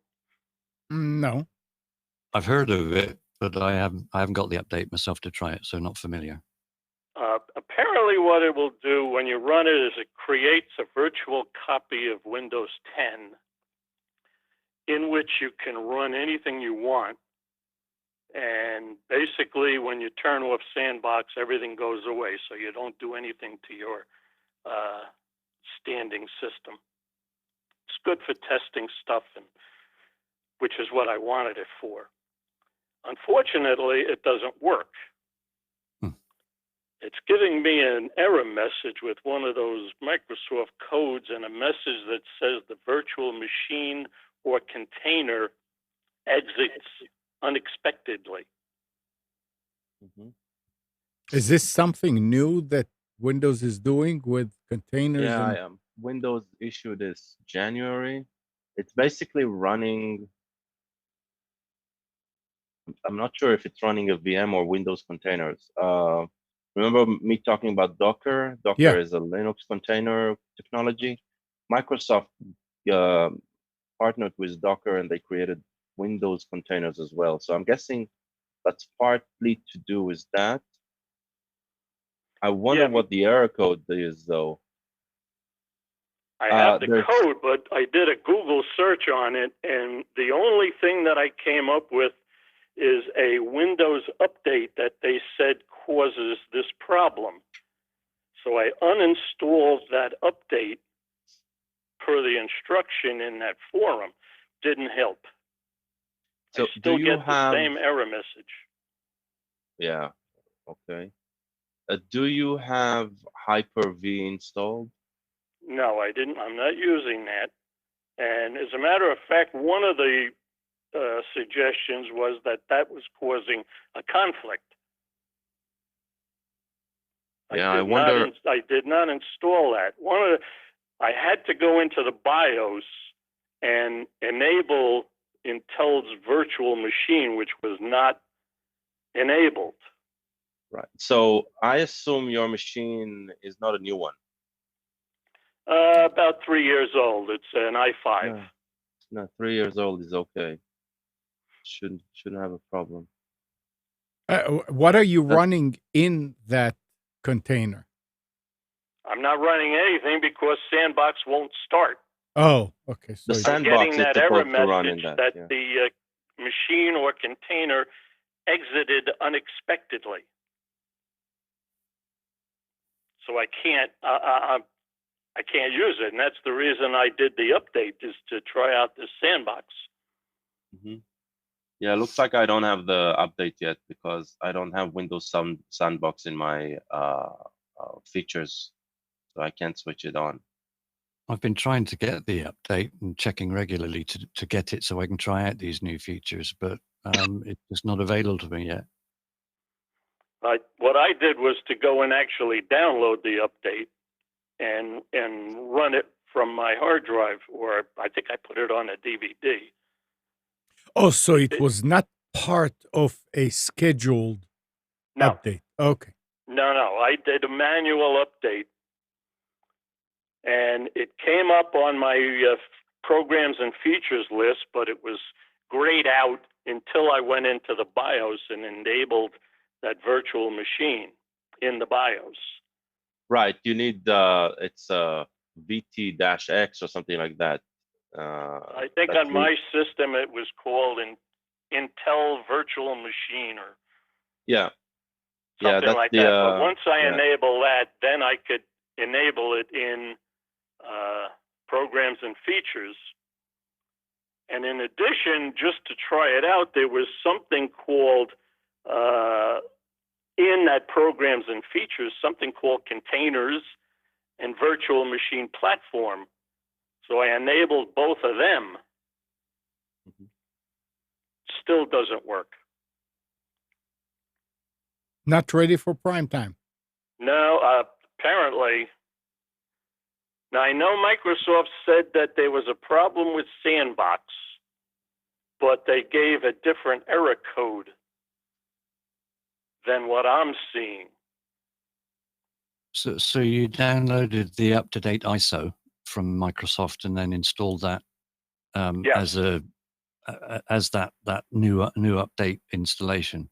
No. I've heard of it, but I haven't got the update myself to try it, so not familiar. Apparently what it will do when you run it is it creates a virtual copy of Windows 10 in which you can run anything you want. And basically when you turn off Sandbox, everything goes away, so you don't do anything to your standing system. It's good for testing stuff, which is what I wanted it for. Unfortunately, it doesn't work. It's giving me an error message with one of those Microsoft codes and a message that says the virtual machine or container exits unexpectedly. Mm-hmm. Is this something new that Windows is doing with containers? Yeah, Windows issued this January. It's basically running. I'm not sure if it's running a VM or Windows containers. Remember me talking about Docker? Docker is a Linux container technology. Microsoft partnered with Docker and they created Windows containers as well. So I'm guessing that's partly to do with that. I wonder what the error code is, though. I have the code, but I did a Google search on it, and the only thing that I came up with is a Windows update that they said causes this problem. So I uninstalled that update per the instruction in that forum. Didn't help. So I still get the same error message. Yeah, okay. Do you have Hyper-V installed? No, I didn't. I'm not using that. And as a matter of fact, one of the suggestions was that was causing a conflict. Yeah, I wonder. I did not install that. I had to go into the BIOS and enable Intel's virtual machine, which was not enabled. Right. So I assume your machine is not a new one. About 3 years old. It's an i5. No, 3 years old is okay. Shouldn't have a problem. What are you running in that container? I'm not running anything because Sandbox won't start. Oh, okay. So the Sandbox is supposed to run in that. The machine or container exited unexpectedly. so I can't use it, and that's the reason I did the update, is to try out this Sandbox. Mm-hmm. Yeah, it looks like I don't have the update yet because I don't have Windows Sandbox in my features, so I can't switch it on. I've been trying to get the update and checking regularly to get it so I can try out these new features, but it's just not available to me yet. What I did was to go and actually download the update and run it from my hard drive, or I think I put it on a DVD. Oh, so it was not part of a scheduled update. Okay. No, I did a manual update, and it came up on my programs and features list, but it was grayed out until I went into the BIOS and enabled that virtual machine in the BIOS. Right. You need it's VT-X or something like that. I think on my system it was called an Intel Virtual Machine, or something like that. But once I enable that, then I could enable it in programs and features. And in addition, just to try it out, there was something called in that programs and features, something called containers and virtual machine platform. So I enabled both of them. Mm-hmm. Still doesn't work. Not ready for prime time. No, apparently. Now, I know Microsoft said that there was a problem with Sandbox, but they gave a different error code than what I'm seeing. So you downloaded the up-to-date ISO from Microsoft and then installed that yes. as that new update installation.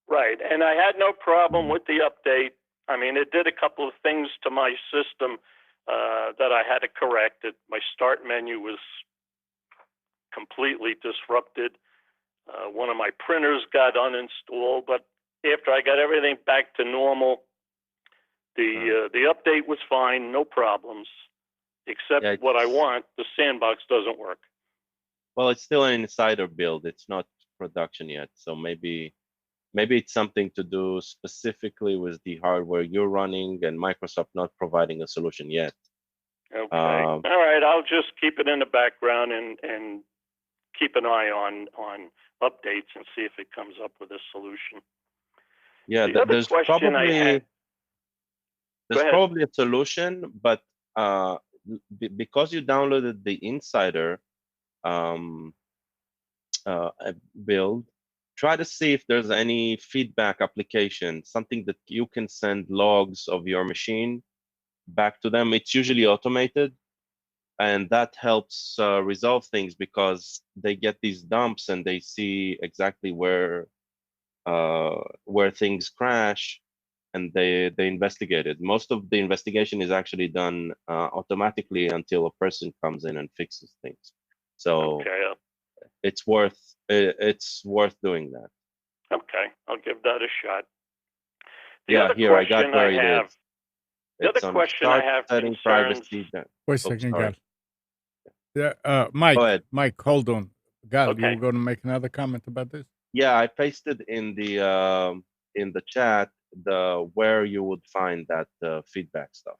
Right, and I had no problem with the update. I mean, it did a couple of things to my system that I had to correct. My start menu was completely disrupted. One of my printers got uninstalled, but after I got everything back to normal, the update was fine, no problems, except what I want, the Sandbox doesn't work. Well, it's still an insider build. It's not production yet, so maybe it's something to do specifically with the hardware you're running and Microsoft not providing a solution yet. Okay. All right. I'll just keep it in the background and keep an eye on updates and see if it comes up with a solution. Yeah, there's probably a solution, but because you downloaded the insider build, try to see if there's any feedback application, something that you can send logs of your machine back to them. It's usually automated, and that helps resolve things because they get these dumps and they see exactly where things crash, and they investigate it. Most of the investigation is actually done automatically until a person comes in and fixes things. So it's worth doing that. Okay, I'll give that a shot. I got where it is. The other question I have concerns. Wait a second, Gal. Yeah, Mike. Go ahead. Mike, hold on. Gal, Okay. you were going to make another comment about this? Yeah, I pasted in the chat where you would find that feedback stuff.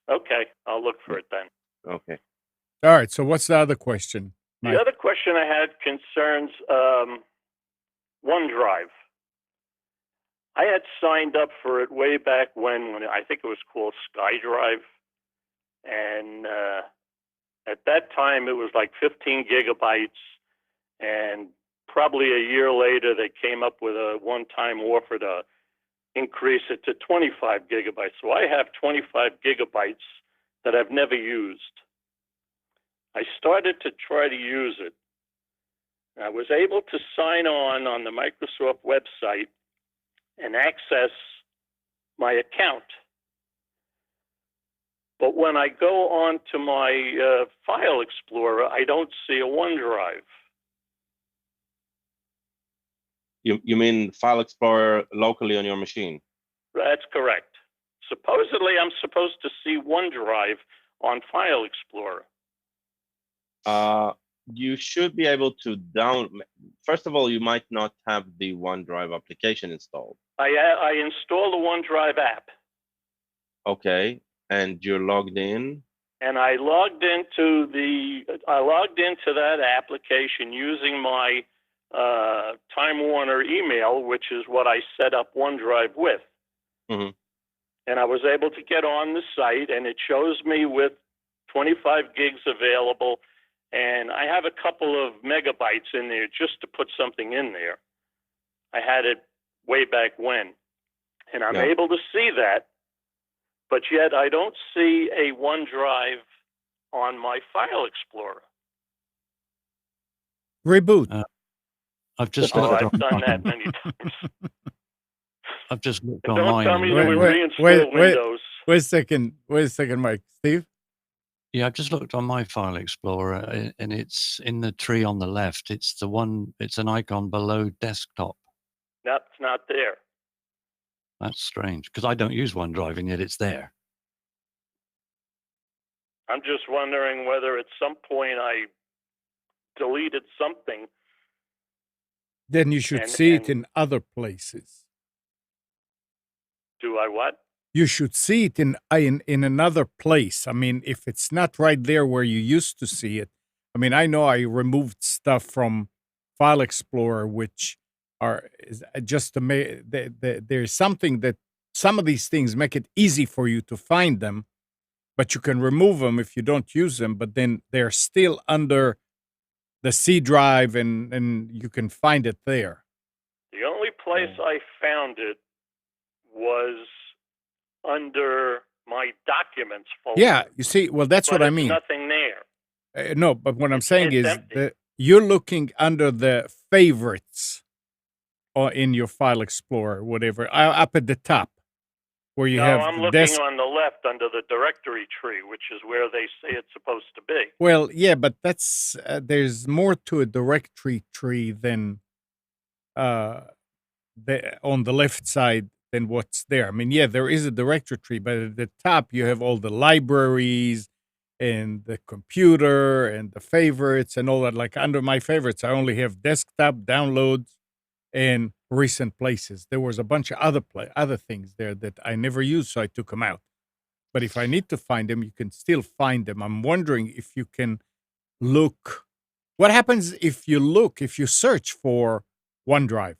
Okay, I'll look for it then. Okay. All right. So what's the other question, Mike? The other question I had concerns OneDrive. I had signed up for it way back when I think it was called SkyDrive, and at that time it was like 15 gigabytes, and probably a year later they came up with a one-time offer to increase it to 25 gigabytes. So I have 25 gigabytes that I've never used. I started to try to use it. I was able to sign on the Microsoft website and access my account. But when I go on to my File Explorer, I don't see a OneDrive. You mean File Explorer locally on your machine? That's correct. Supposedly, I'm supposed to see OneDrive on File Explorer. You should be able to First of all, you might not have the OneDrive application installed. I installed the OneDrive app. Okay, and you're logged in. And I logged into that application using my Time Warner email, which is what I set up OneDrive with. Mm-hmm. And I was able to get on the site, and it shows me with 25 gigs available. And I have a couple of megabytes in there just to put something in there. I had it way back when. And I'm able to see that, but yet I don't see a OneDrive on my File Explorer. Reboot. I've just I've done that many times. I've just looked and online. Don't tell me you would reinstall Windows. Wait a second, Mike. Steve? Yeah, I've just looked on my File Explorer, and it's in the tree on the left. It's an icon below desktop. That's not there. That's strange, because I don't use OneDrive, and yet it's there. I'm just wondering whether at some point I deleted something. Then you should see it in other places. Do I what? You should see it in another place. I mean, if it's not right there where you used to see it. I mean, I know I removed stuff from File Explorer, which are just to make there's something that some of these things make it easy for you to find them, but you can remove them if you don't use them. But then they're still under the C drive, and you can find it there. The only place I found it was under my documents folder. Yeah, you see, well, that's what I mean. Nothing there. No, but what I'm saying is that you're looking under the favorites or in your File Explorer, whatever, up at the top, where you have. No, I'm looking on the left under the directory tree, which is where they say it's supposed to be. Well, yeah, but that's there's more to a directory tree than on the left side than what's there. I mean, yeah, there is a directory tree, but at the top you have all the libraries and the computer and the favorites and all that. Like under my favorites, I only have desktop, downloads, and recent places. There was a bunch of other things there that I never used, so I took them out. But if I need to find them, you can still find them. I'm wondering if you can look. What happens if you search for OneDrive?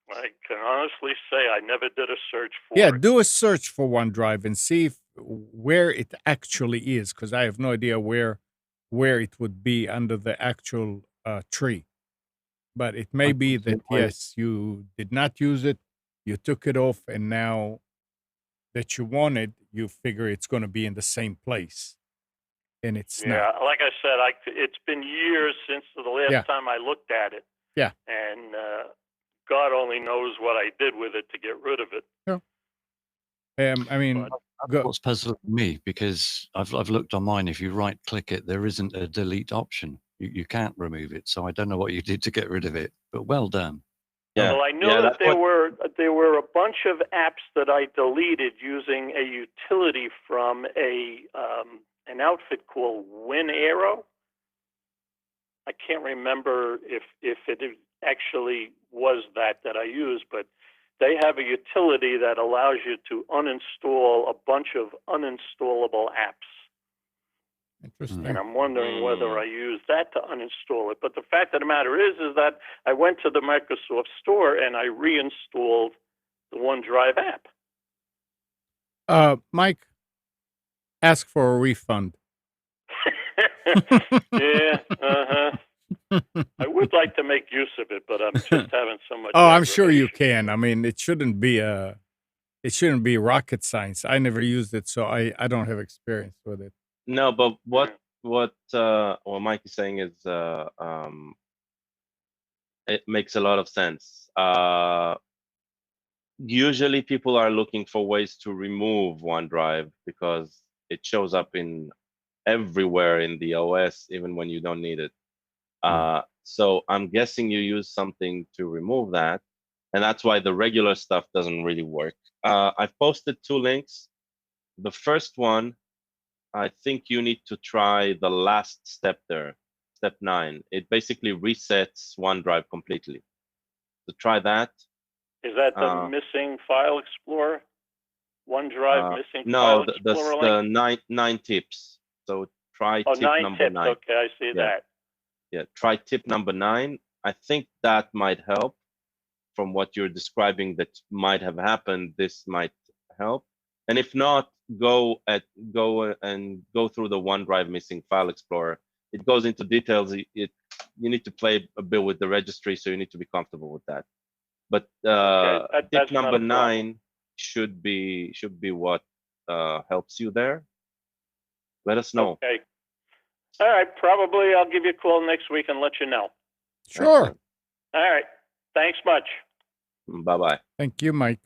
I can honestly say I never did a search for it. Yeah, do a search for OneDrive and see where it actually is, because I have no idea where it would be under the actual tree. But it may be that, yes, you did not use it, you took it off, and now that you want it, you figure it's going to be in the same place. And it's not. Yeah, like I said, it's been years since the last time I looked at it. Yeah. And God only knows what I did with it to get rid of it. Yeah. I mean, what's puzzling me, because I've looked on mine. If you right click it, there isn't a delete option. You can't remove it. So I don't know what you did to get rid of it, but well done. Yeah. Well, I know that there were a bunch of apps that I deleted using a utility from an outfit called WinAero. I can't remember if it actually was that I used, but they have a utility that allows you to uninstall a bunch of uninstallable apps. Interesting. And I'm wondering whether I used that to uninstall it. But the fact of the matter is that I went to the Microsoft Store and I reinstalled the OneDrive app. Mike, ask for a refund. Yeah, I would like to make use of it, but I'm just having so much. Oh, I'm sure you can. I mean, it shouldn't be rocket science. I never used it, so I don't have experience with it. No, but what Mike is saying is it makes a lot of sense. Usually people are looking for ways to remove OneDrive because it shows up in everywhere in the OS, even when you don't need it. So I'm guessing you use something to remove that. and that's why the regular stuff doesn't really work. I've posted 2 links. The first one, I think you need to try the last step there, step 9. It basically resets OneDrive completely. So try that. Is that the missing file explorer? OneDrive missing file explorer link? The 9 tips. So try tip 9 number tips. 9. Okay, I see that. Yeah, try tip number 9. I think that might help. From what you're describing that might have happened, this might help. And if not, go and go through the OneDrive missing file explorer. It goes into details. You need to play a bit with the registry, so you need to be comfortable with that. But tip number 9 should be what helps you there. Let us know. Okay. All right. Probably I'll give you a call next week and let you know. Sure. Excellent. All right. Thanks much. Bye-bye. Thank you, Mike.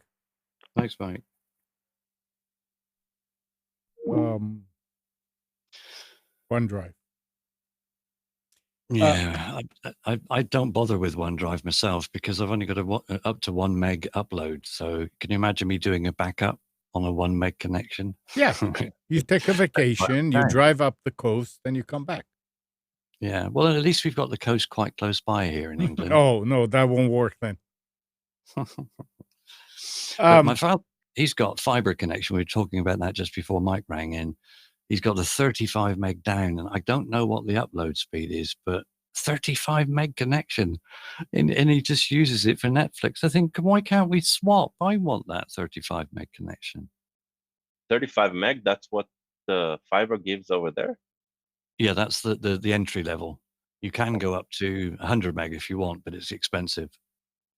Thanks, Mike. OneDrive. Yeah, I don't bother with OneDrive myself because I've only got up to 1 meg upload. So can you imagine me doing a backup on a 1 meg connection? Yeah. You take a vacation, you drive up the coast, then you come back. Yeah. Well, at least we've got the coast quite close by here in England. Oh, no, that won't work then. But my father, he's got fiber connection. We were talking about that just before Mike rang in. He's got the 35 meg down, and I don't know what the upload speed is, but 35 meg connection, and he just uses it for Netflix. I think, why can't we swap? I want that 35 meg connection. 35 meg, that's what the fiber gives over there? Yeah, that's the entry level. You can go up to 100 meg if you want, but it's expensive.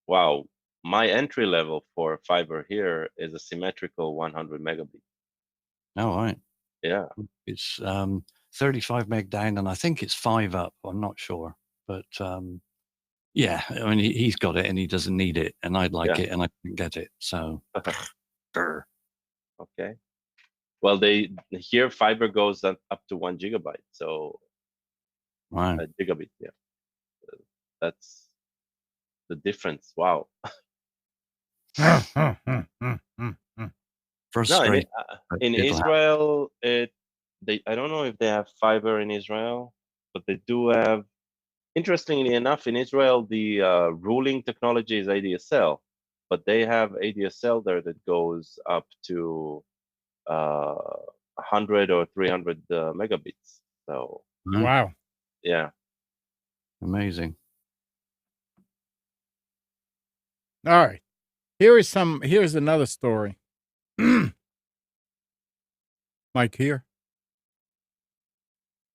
Wow. My entry level for fiber here is a symmetrical 100 megabit. Oh, all right. Yeah. It's 35 meg down, and I think it's 5 up. I'm not sure. But yeah, I mean, he's got it and he doesn't need it, and I'd like it and I couldn't get it. So, okay. Well, here fiber goes up to 1 gigabyte. So, right. A gigabit, yeah. That's the difference. Wow. Frustrating. No, in Israel, I don't know if they have fiber in Israel, but they do have. Interestingly enough, in Israel, the ruling technology is ADSL, but they have ADSL there that goes up to 100 or 300 megabits. So wow, yeah, amazing. All right, here's another story. Mike here?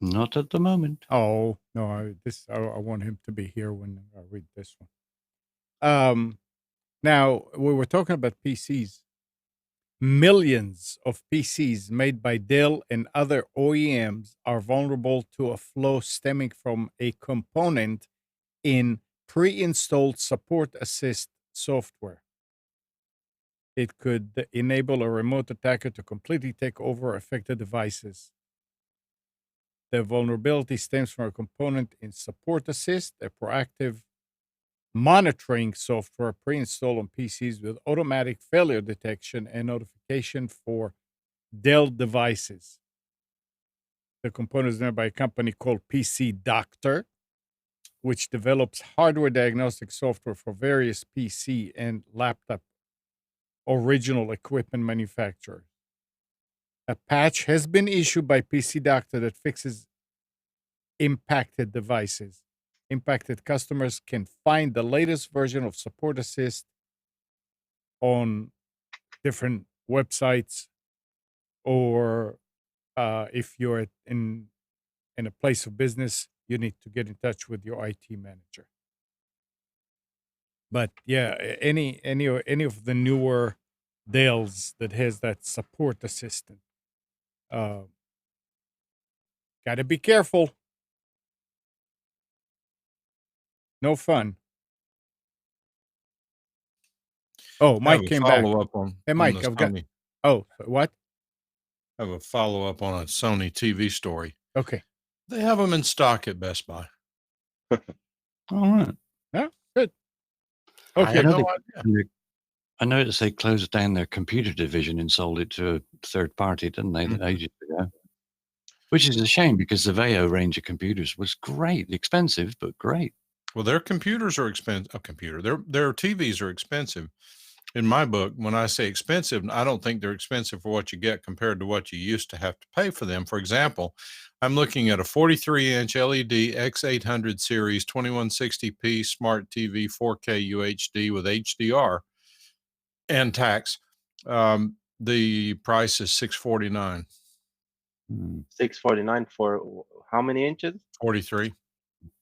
Not at the moment. Oh no, I want him to be here when I read this one. Now we were talking about PCs. Millions of PCs made by Dell and other OEMs are vulnerable to a flaw stemming from a component in pre-installed support assist software. It could enable a remote attacker to completely take over affected devices. The vulnerability stems from a component in Support Assist, a proactive monitoring software pre-installed on PCs with automatic failure detection and notification for Dell devices. The component is made by a company called PC Doctor, which develops hardware diagnostic software for various PC and laptop original equipment manufacturers. A patch has been issued by PC Doctor that fixes impacted devices. Impacted customers can find the latest version of Support Assist on different websites, or if you're in a place of business, you need to get in touch with your IT manager. But yeah, any of the newer Dells that has that support assistant, got to be careful. No fun. Oh, Mike came back. Hey, Mike, I've got. Oh, what? I have a follow-up on a Sony TV story. Okay. They have them in stock at Best Buy. All right. Yeah, good. Okay. I had know no idea. I noticed they closed down their computer division and sold it to a third party, didn't they, ages ago? Which is a shame because the Veo range of computers was great, expensive, but great. Well, their computers are expensive. Their TVs are expensive. In my book, when I say expensive, I don't think they're expensive for what you get compared to what you used to have to pay for them. For example, I'm looking at a 43-inch LED X800 series 2160p smart TV 4K UHD with HDR and tax. The price is $649. $649 for how many inches? 43.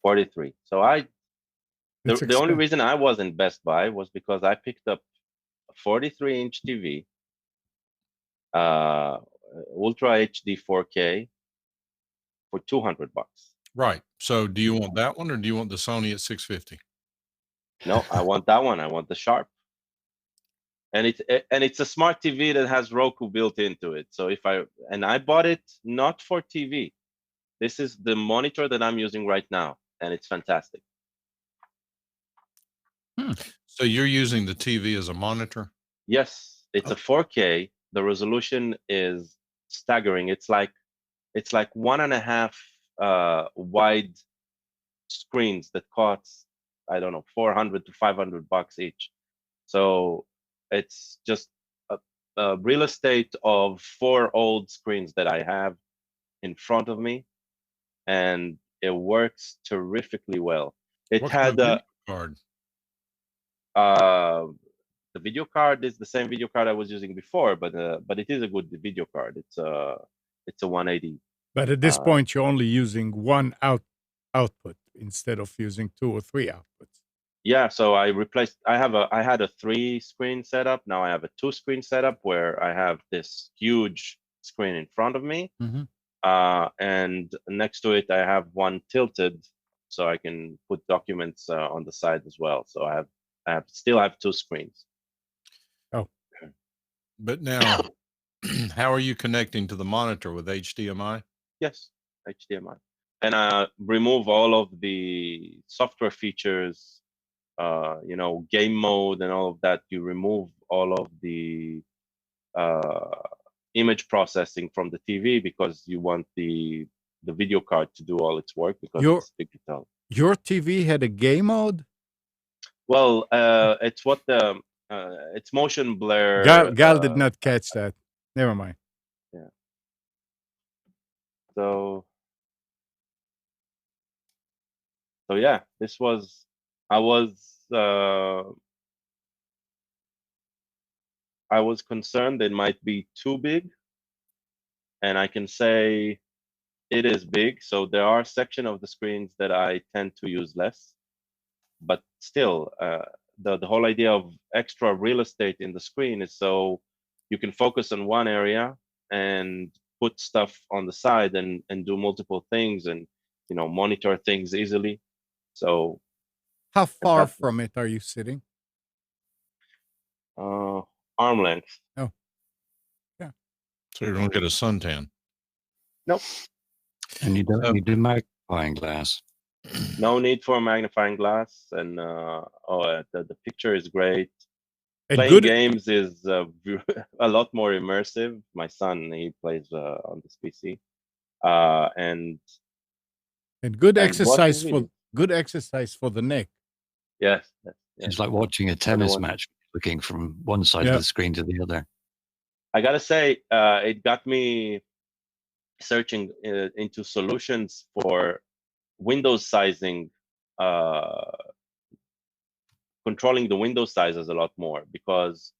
43. So the only reason I wasn't Best Buy was because I picked up a 43-inch TV, Ultra HD 4K for $200. Right. So do you want that one or do you want the Sony at $650? No, I want that one. I want the Sharp. And it's a smart TV that has Roku built into it. So I bought it not for TV. This is the monitor that I'm using right now, and it's fantastic. So you're using the TV as a monitor? Yes, it's a 4K. The resolution is staggering. It's like 1.5 wide screens that cost, I don't know, $400 to $500 each. So it's just a real estate of 4 old screens that I have in front of me, and it works terrifically well. It What had kind of video card? The video card is the same video card I was using before, but it is a good video card. It's a 180. But at this point, you're only using one output instead of using 2 or 3 outputs. Yeah, so I had a 3-screen setup. Now I have a 2-screen setup where I have this huge screen in front of me, and next to it I have one tilted, so I can put documents on the side as well. So I still have 2 screens. Oh, But now, how are you connecting to the monitor with HDMI? Yes, HDMI, and remove all of the software features. Game mode and all of that. You remove all of the image processing from the TV because you want the video card to do all its work because it's digital. Your TV had a game mode? Well, it's what it's motion blur. Gal did not catch that. Never mind. Yeah. So yeah, I was concerned it might be too big, and I can say it is big. So there are sections of the screens that I tend to use less, but still, the whole idea of extra real estate in the screen is so you can focus on one area and put stuff on the side and do multiple things and monitor things easily. So how far from it are you sitting? Arm length. Oh, yeah. So you don't get a suntan. Nope. And you don't need a magnifying glass. No need for a magnifying glass, and the picture is great. Playing games is a lot more immersive. My son, he plays on this PC, and good exercise for the neck. Yes. It's like watching a tennis match, looking from one side of the screen to the other. I gotta say, it got me searching into solutions for Windows sizing, controlling the window sizes a lot more, because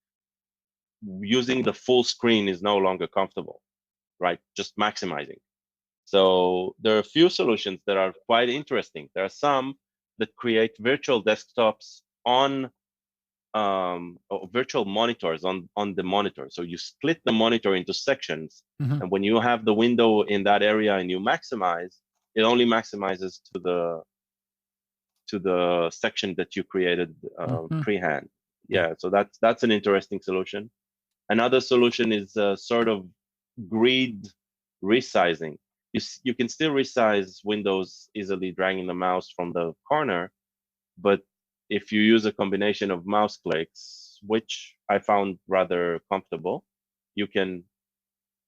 using the full screen is no longer comfortable, right? Just maximizing. So there are a few solutions that are quite interesting. There are some that create virtual desktops on virtual monitors on the monitor. So you split the monitor into sections, and when you have the window in that area and you maximize, it only maximizes to the section that you created pre-hand. Yeah, so that's an interesting solution. Another solution is sort of grid resizing. You can still resize windows easily, dragging the mouse from the corner, but if you use a combination of mouse clicks, which I found rather comfortable, you can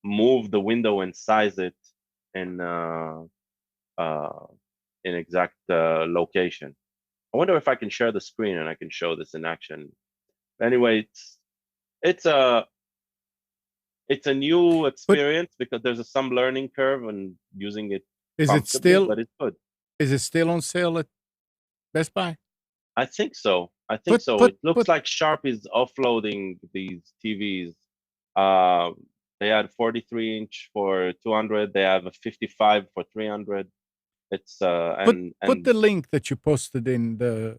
move the window and size it in exact location. I wonder if I can share the screen and I can show this in action. Anyway, it's a new experience because there's some learning curve and using it. Is it still? But it's good. Is it still on sale at Best Buy? I think so. It looks like Sharp is offloading these TVs. They had 43-inch for $200. They have a 55 for $300. It's put the link that you posted in the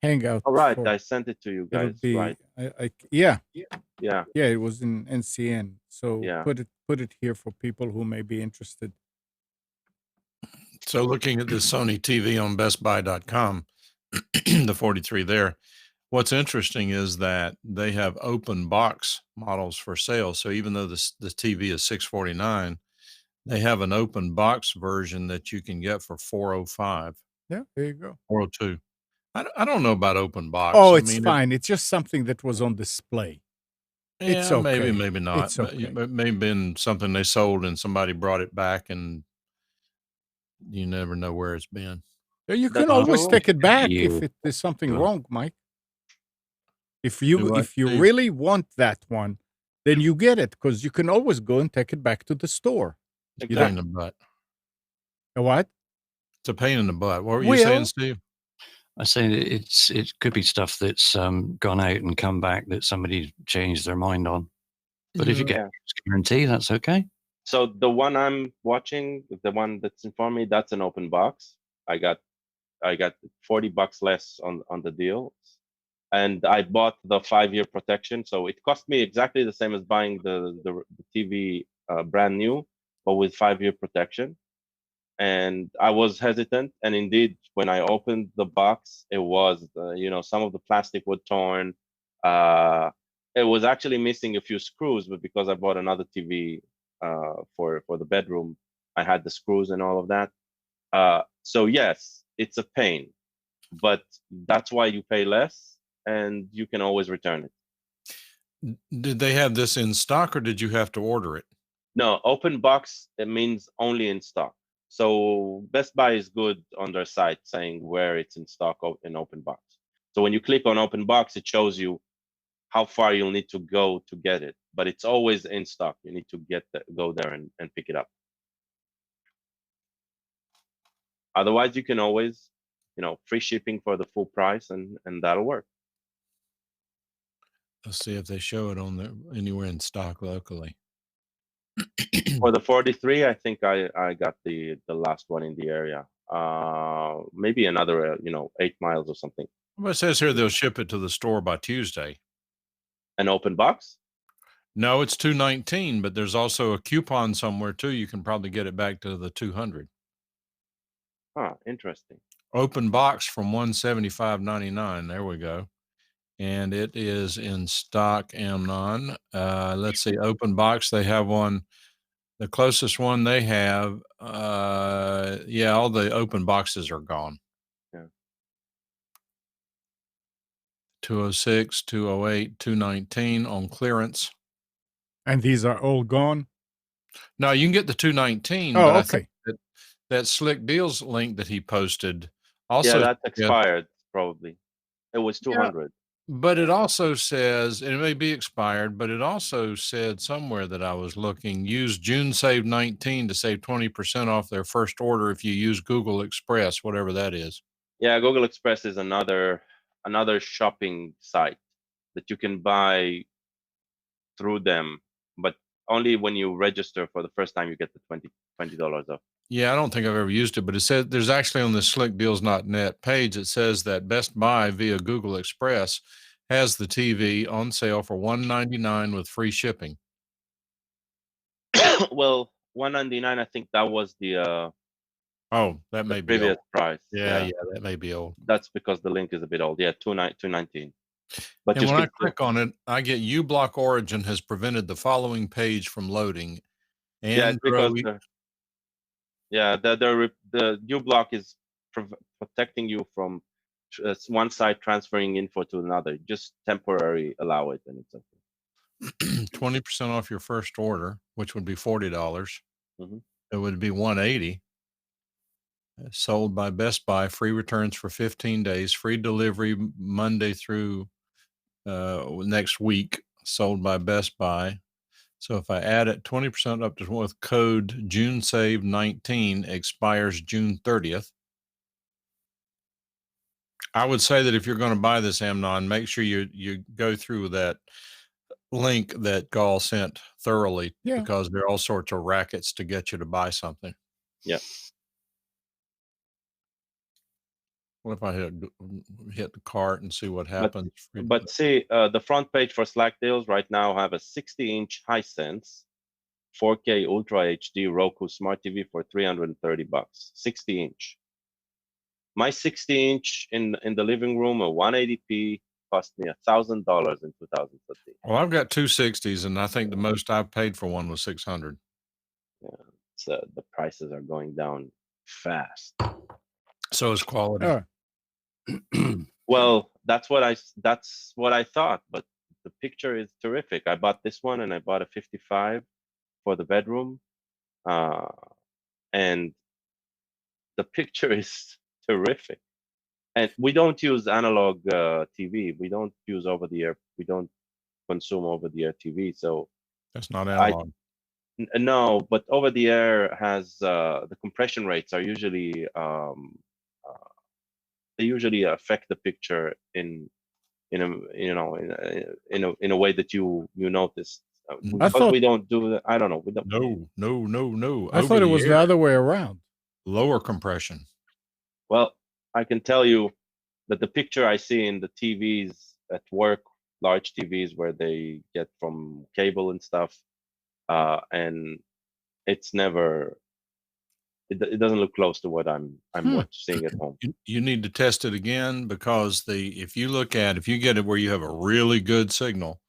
Hangout. All right, I sent it to you guys. Right? Yeah. Yeah. It was in NCN. So yeah. put it here for people who may be interested. So looking at the Sony TV on BestBuy.com, the 43 there, what's interesting is that they have open box models for sale. So even though the TV is $649, they have an open box version that you can get for $405. Yeah, there you go. $402. I don't know about open box. Oh, it's fine. It's just something that was on display. Yeah, it's okay. maybe not. It's okay. But maybe been something they sold and somebody brought it back, and you never know where it's been. You can always take it back if there's something wrong, Mike. If you really want that one, then you get it, because you can always go and take it back to the store. It's a pain in the butt. A what? It's a pain in the butt. What were you saying, Steve? I say it could be stuff that's gone out and come back that somebody changed their mind on. But if you get a guarantee, that's okay. So the one I'm watching, the one that's in front of me, that's an open box. I got $40 less on the deal, and I bought the 5-year protection. So it cost me exactly the same as buying the TV brand new, but with 5-year protection. And I was hesitant, and indeed, when I opened the box, it was some of the plastic was torn. It was actually missing a few screws, but because I bought another TV for the bedroom, I had the screws and all of that. So yes, it's a pain, but that's why you pay less, and you can always return it. Did they have this in stock, or did you have to order it? No, open box, it means only in stock. So Best Buy is good on their site saying where it's in stock in open box. So when you click on open box, it shows you how far you'll need to go to get it, but it's always in stock. You need to go there and pick it up. Otherwise, you can always, free shipping for the full price, and that'll work. Let's see if they show it anywhere in stock locally. For the 43, I think I got the last one in the area. Maybe another 8 miles or something. Well, it says here they'll ship it to the store by Tuesday. An open box? No, it's $219, but there's also a coupon somewhere too. You can probably get it back to the $200. Interesting. Open box from $175.99. There we go. And it is in stock, Amnon. Let's see, open box. They have one. The closest one they have, all the open boxes are gone. Yeah. 206, 208, 219 on clearance. And these are all gone? No, you can get the 219. Oh, but okay. I think that Slick Deals link that he posted also. Yeah, that's expired probably. It was 200. But it also says, and it may be expired, but it also said somewhere that I was looking, use June Save 19 to save 20% off their first order if you use Google Express, whatever that is. Yeah, Google Express is another shopping site that you can buy through them, but only when you register for the first time you get the $20 off. Yeah, I don't think I've ever used it, but it says there's actually on the slickdeals.net page, it says that Best Buy via Google Express has the TV on sale for $199 with free shipping. Well, $199, I think that was the that may be previous old. price. Yeah, that may be old. That's because the link is a bit old. Yeah, $219. But when I click on it, I get uBlock Origin has prevented the following page from loading. Yeah, it's because the uBlock is protecting you from one side transferring info to another. Just temporary allow it, and it's okay. 20% off your first order, which would be $40. Mhm. It would be $180. Sold by Best Buy. Free returns for 15 days. Free delivery Monday through next week. Sold by Best Buy. So if I add it 20% up to with code JuneSave19 expires June 30th. I would say that if you're going to buy this, Amnon, make sure you go through that link that Gall sent thoroughly, because there are all sorts of rackets to get you to buy something. Yeah. What if I hit the cart and see what happens? But see, the front page for Slack deals right now have a 60-inch Hisense 4K Ultra HD Roku Smart TV for $330. 60-inch. My 60-inch in the living room, a 180p, cost me $1,000 in 2013. Well, I've got 260s, and I think the most I've paid for one was $600. Yeah, so the prices are going down fast. So is quality. Well, that's what I thought, but the picture is terrific. I bought this one, and I bought a 55 for the bedroom, and the picture is terrific. And we don't use analog TV. We don't use over the air. We don't consume over the air TV. So that's not analog. No, but over the air has the compression rates are usually they usually affect the picture in a way that you notice. Because we don't do that. I don't know. We don't. No. I thought it was the other way around. Lower compression. Well, I can tell you that the picture I see in the TVs at work, large TVs where they get from cable and stuff, and it's never. It doesn't look close to what I'm seeing at home. You need to test it again, because if you get it where you have a really good signal,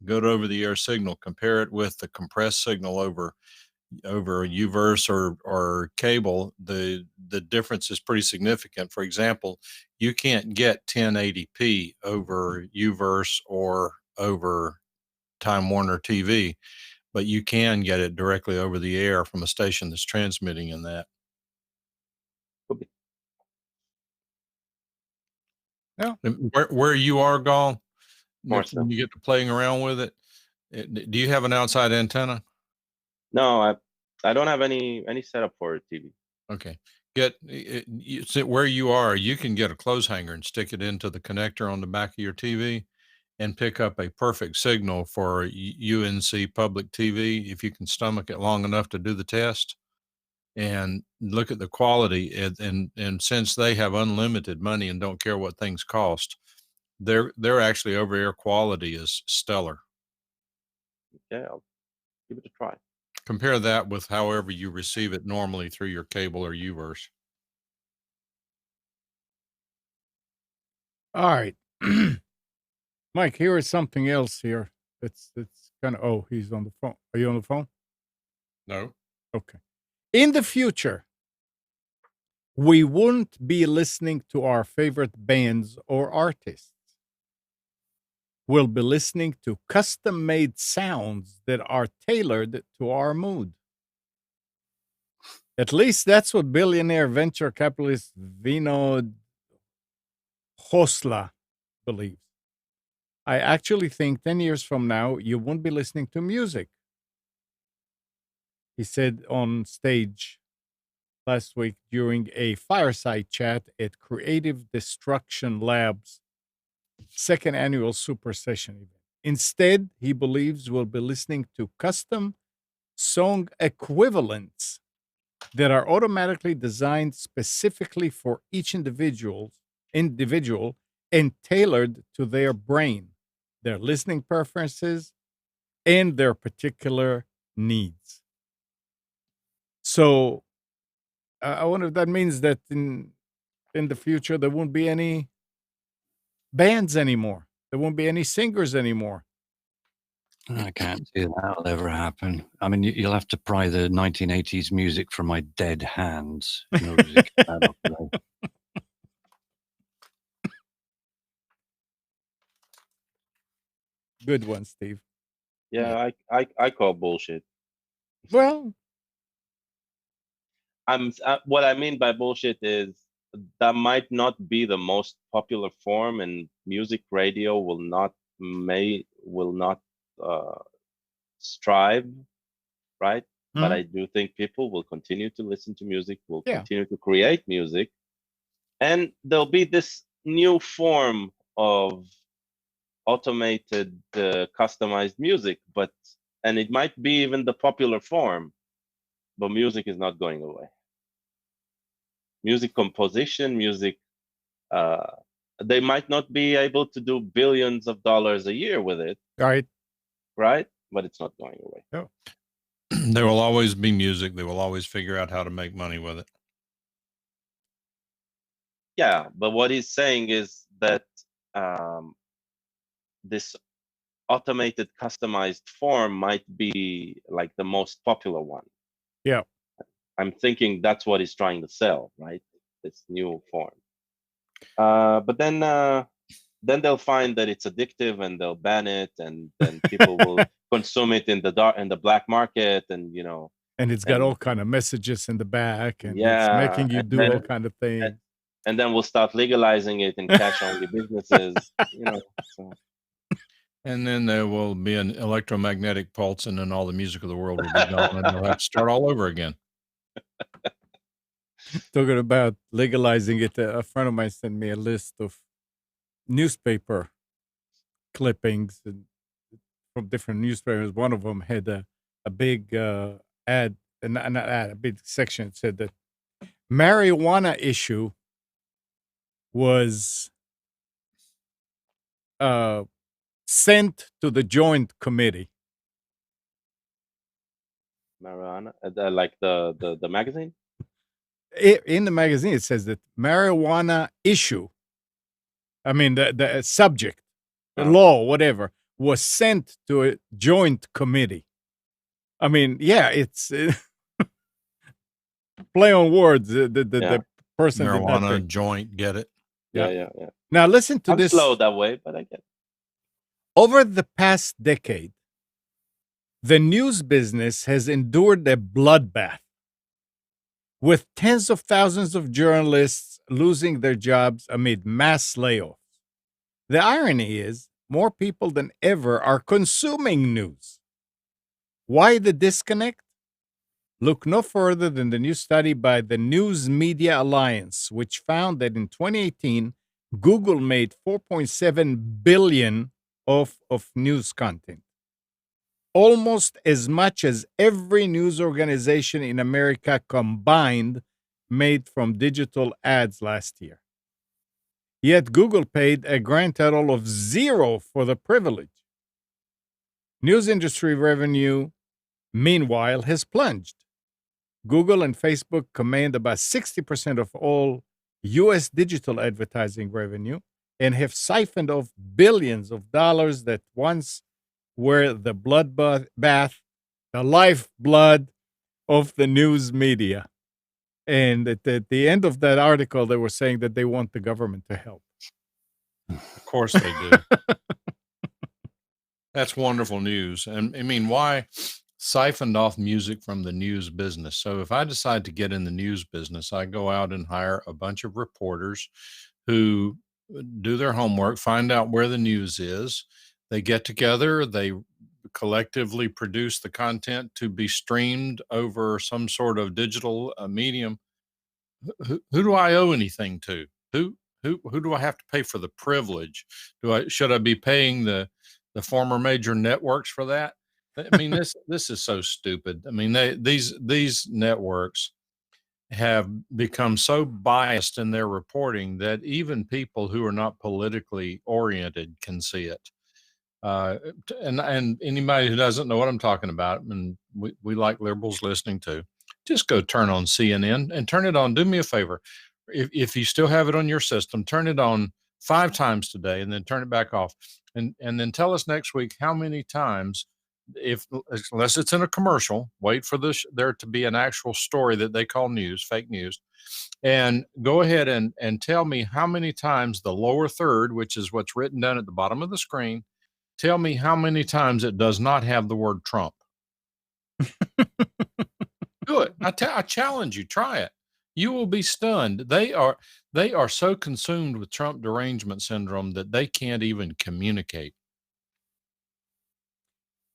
good over the air signal, compare it with the compressed signal over UVerse or cable, the difference is pretty significant. For example, you can't get 1080p over UVerse or over Time Warner TV, but you can get it directly over the air from a station that's transmitting in that. Yeah. Where you are, Gall, when you get to playing around with it, do you have an outside antenna? No, I don't have any setup for a TV. Okay. Where you are, you can get a clothes hanger and stick it into the connector on the back of your TV and pick up a perfect signal for UNC public TV if you can stomach it long enough to do the test and look at the quality. And since they have unlimited money and don't care what things cost, their actually over-air quality is stellar. Yeah, I'll give it a try. Compare that with however you receive it normally through your cable or UVerse. All right. Mike, here is something else here. It's kind of, oh, he's on the phone. Are you on the phone? No. Okay. In the future, we wouldn't be listening to our favorite bands or artists. We'll be listening to custom-made sounds that are tailored to our mood. At least that's what billionaire venture capitalist Vinod Khosla believes. I actually think 10 years from now, you won't be listening to music. He said on stage last week during a fireside chat at Creative Destruction Lab's second annual Super Session event. Instead, he believes we'll be listening to custom song equivalents that are automatically designed specifically for each individual and tailored to their brain, their listening preferences, and their particular needs. So I wonder if that means that in the future there won't be any bands anymore. There won't be any singers anymore. I can't see that'll ever happen. I mean, you'll have to pry the 1980s music from my dead hands in order to get that off. Good one, Steve. Yeah, I call bullshit. Well, What I mean by bullshit is that might not be the most popular form, and music radio will not uh, strive, right? But I do think people will continue to listen to music, will Yeah. continue to create music, and there'll be this new form of automated, customized music, and it might be even the popular form, but music is not going away. Music composition, music, uh, they might not be able to do billions of dollars a year with it, right. but it's not going away. Oh. There will always be music. They will always figure out how to make money with it. Yeah, but what he's saying is that this automated, customized form might be like the most popular one. Yeah. I'm thinking that's what he's trying to sell, right? This new form. But then they'll find that it's addictive, and they'll ban it, and then people will consume it in the black market, and and it's got all kind of messages in the back, and it's yeah, making you and do then- all kind of things. and then we'll start legalizing it in cash-only businesses. So. And then there will be an electromagnetic pulse, and then all the music of the world will be gone, and they'll have to start all over again. Talking about legalizing it, a friend of mine sent me a list of newspaper clippings from different newspapers. One of them had a big ad, not ad, a big section that said that marijuana issue was sent to the Joint Committee. Marijuana, like the magazine. In the magazine, it says that marijuana issue, I mean the subject, the law, whatever, was sent to a Joint Committee. I mean, yeah, it's play on words. The person did not Marijuana think. joint, get it? Yeah. Now listen to I'm this. slow that way, but I get it. Over the past decade, the news business has endured a bloodbath, with tens of thousands of journalists losing their jobs amid mass layoffs. The irony is, more people than ever are consuming news. Why the disconnect? Look no further than the new study by the News Media Alliance, which found that in 2018, Google made $4.7 billion of news content, almost as much as every news organization in America combined made from digital ads last year. Yet Google paid a grand total of $0 for the privilege. News industry revenue, meanwhile, has plunged. Google and Facebook command about 60% of all U.S. digital advertising revenue and have siphoned off billions of dollars that once were the bloodbath, the lifeblood of the news media. And at the end of that article, they were saying that they want the government to help. Of course they do. That's wonderful news. And I mean, why siphoned off music from the news business? So if I decide to get in the news business, I go out and hire a bunch of reporters who do their homework, find out where the news is. They get together, they collectively produce the content to be streamed over some sort of digital medium. Who do I owe anything to? Who do I have to pay for the privilege? Should I be paying the former major networks for that? I mean, this is so stupid. I mean, these networks have become so biased in their reporting that even people who are not politically oriented can see it. And anybody who doesn't know what I'm talking about, and we like liberals listening to, just go turn on CNN and turn it on. Do me a favor. If you still have it on your system, turn it on 5 times today and then turn it back off. And then tell us next week how many times, unless it's in a commercial, wait for there to be an actual story that they call news, fake news. And go ahead and tell me how many times the lower third, which is what's written down at the bottom of the screen, Tell me how many times it does not have the word Trump. Do it. I challenge you. Try it. You will be stunned. They are so consumed with Trump derangement syndrome that they can't even communicate.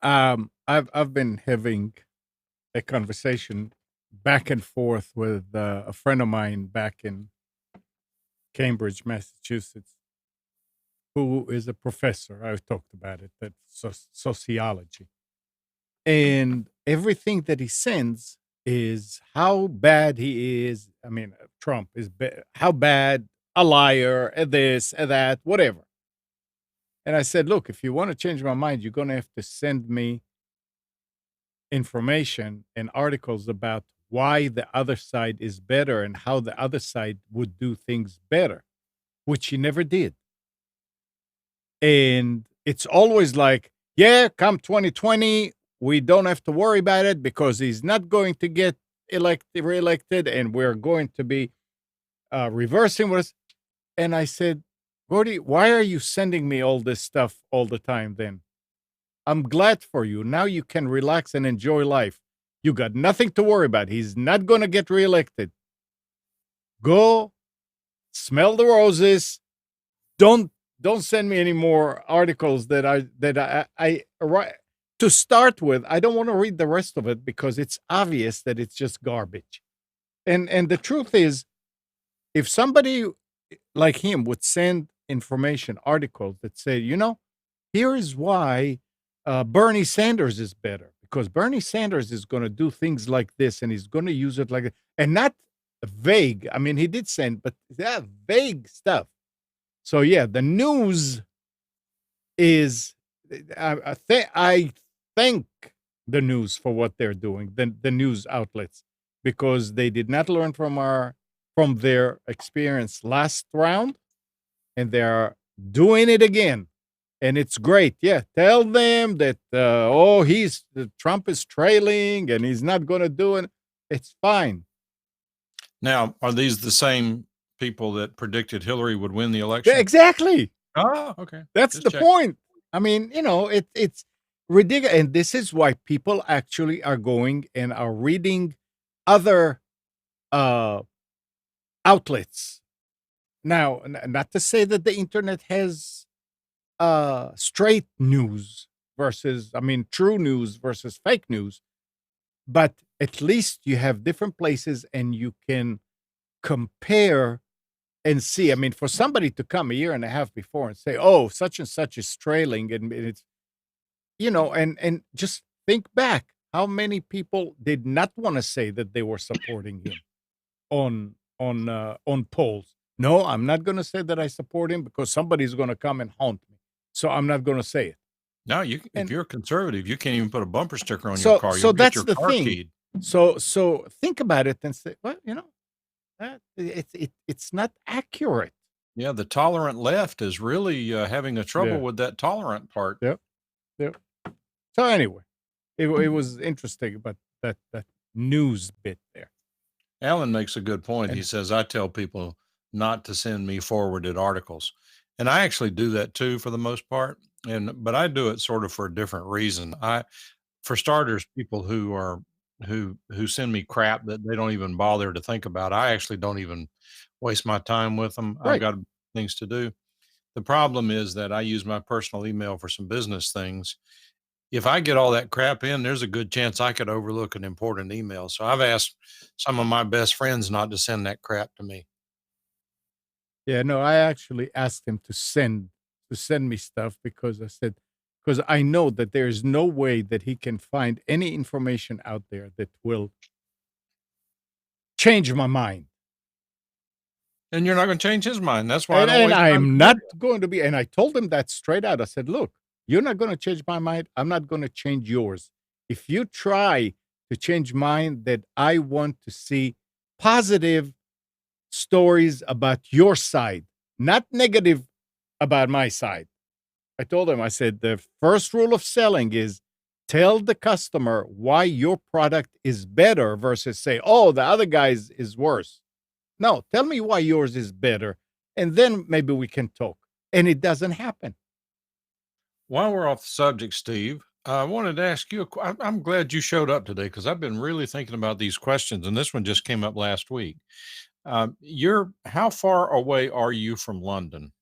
I've been having a conversation back and forth with a friend of mine back in Cambridge, Massachusetts, who is a professor. I've talked about it. That's sociology, and everything that he sends is how bad he is. I mean, Trump is how bad, a liar, a this, a that, whatever. And I said, look, if you want to change my mind, you're going to have to send me information and articles about why the other side is better and how the other side would do things better, which he never did. And it's always like, yeah, come 2020, we don't have to worry about it because he's not going to get reelected, and we're going to be reversing what. And I said, Gordy, why are you sending me all this stuff all the time then? I'm glad for you. Now you can relax and enjoy life. You got nothing to worry about. He's not going to get reelected. Go smell the roses. Don't send me any more articles that I write. To start with, I don't want to read the rest of it because it's obvious that it's just garbage. And the truth is, if somebody like him would send information articles that say, here is why Bernie Sanders is better, because Bernie Sanders is going to do things like this and he's going to use it like that, and not vague. I mean, he did send, but vague stuff. So yeah, the news is. I thank the news for what they're doing. The news outlets, because they did not learn from their experience last round, and they're doing it again. And it's great. Yeah, tell them that Trump is trailing and he's not going to do it. It's fine. Now, are these the same people that predicted Hillary would win the election? Exactly. Oh, okay. That's the point. I mean, it's ridiculous. And this is why people actually are going and are reading other outlets. Now, not to say that the internet has straight news versus, true news versus fake news, but at least you have different places and you can compare and see. I mean, for somebody to come a year and a half before and say, oh, such and such is trailing, and it's, and just think back, how many people did not want to say that they were supporting him on polls. No, I'm not going to say that I support him because somebody's going to come and haunt me. So I'm not going to say it. No, if you're a conservative, you can't even put a bumper sticker on your car. So that's the thing. Keyed. So think about it and say, well, it's not accurate. Yeah, the tolerant left is really having a trouble with that tolerant part. Yep. So anyway, it was interesting, but that news bit there. Alan makes a good point. He says, I tell people not to send me forwarded articles. And I actually do that too, for the most part. But I do it sort of for a different reason. For starters, people who send me crap that they don't even bother to think about, I actually don't even waste my time with them. Right. I've got things to do. The problem is that I use my personal email for some business things. If I get all that crap in, there's a good chance I could overlook an important email. So I've asked some of my best friends not to send that crap to me. Yeah, no, I actually asked him to send me stuff because I know that there is no way that he can find any information out there that will change my mind. And you're not going to change his mind. That's why. And I'm not going to be. And I told him that straight out. I said, look, you're not going to change my mind. I'm not going to change yours. If you try to change mine, that I want to see positive stories about your side, not negative about my side. I told him, I said, the first rule of selling is tell the customer why your product is better versus say, oh, the other guy's is worse. No, tell me why yours is better, and then maybe we can talk. And it doesn't happen. While we're off the subject, Steve, I wanted to ask you. I'm glad you showed up today because I've been really thinking about these questions, and this one just came up last week. You're how far away are you from London?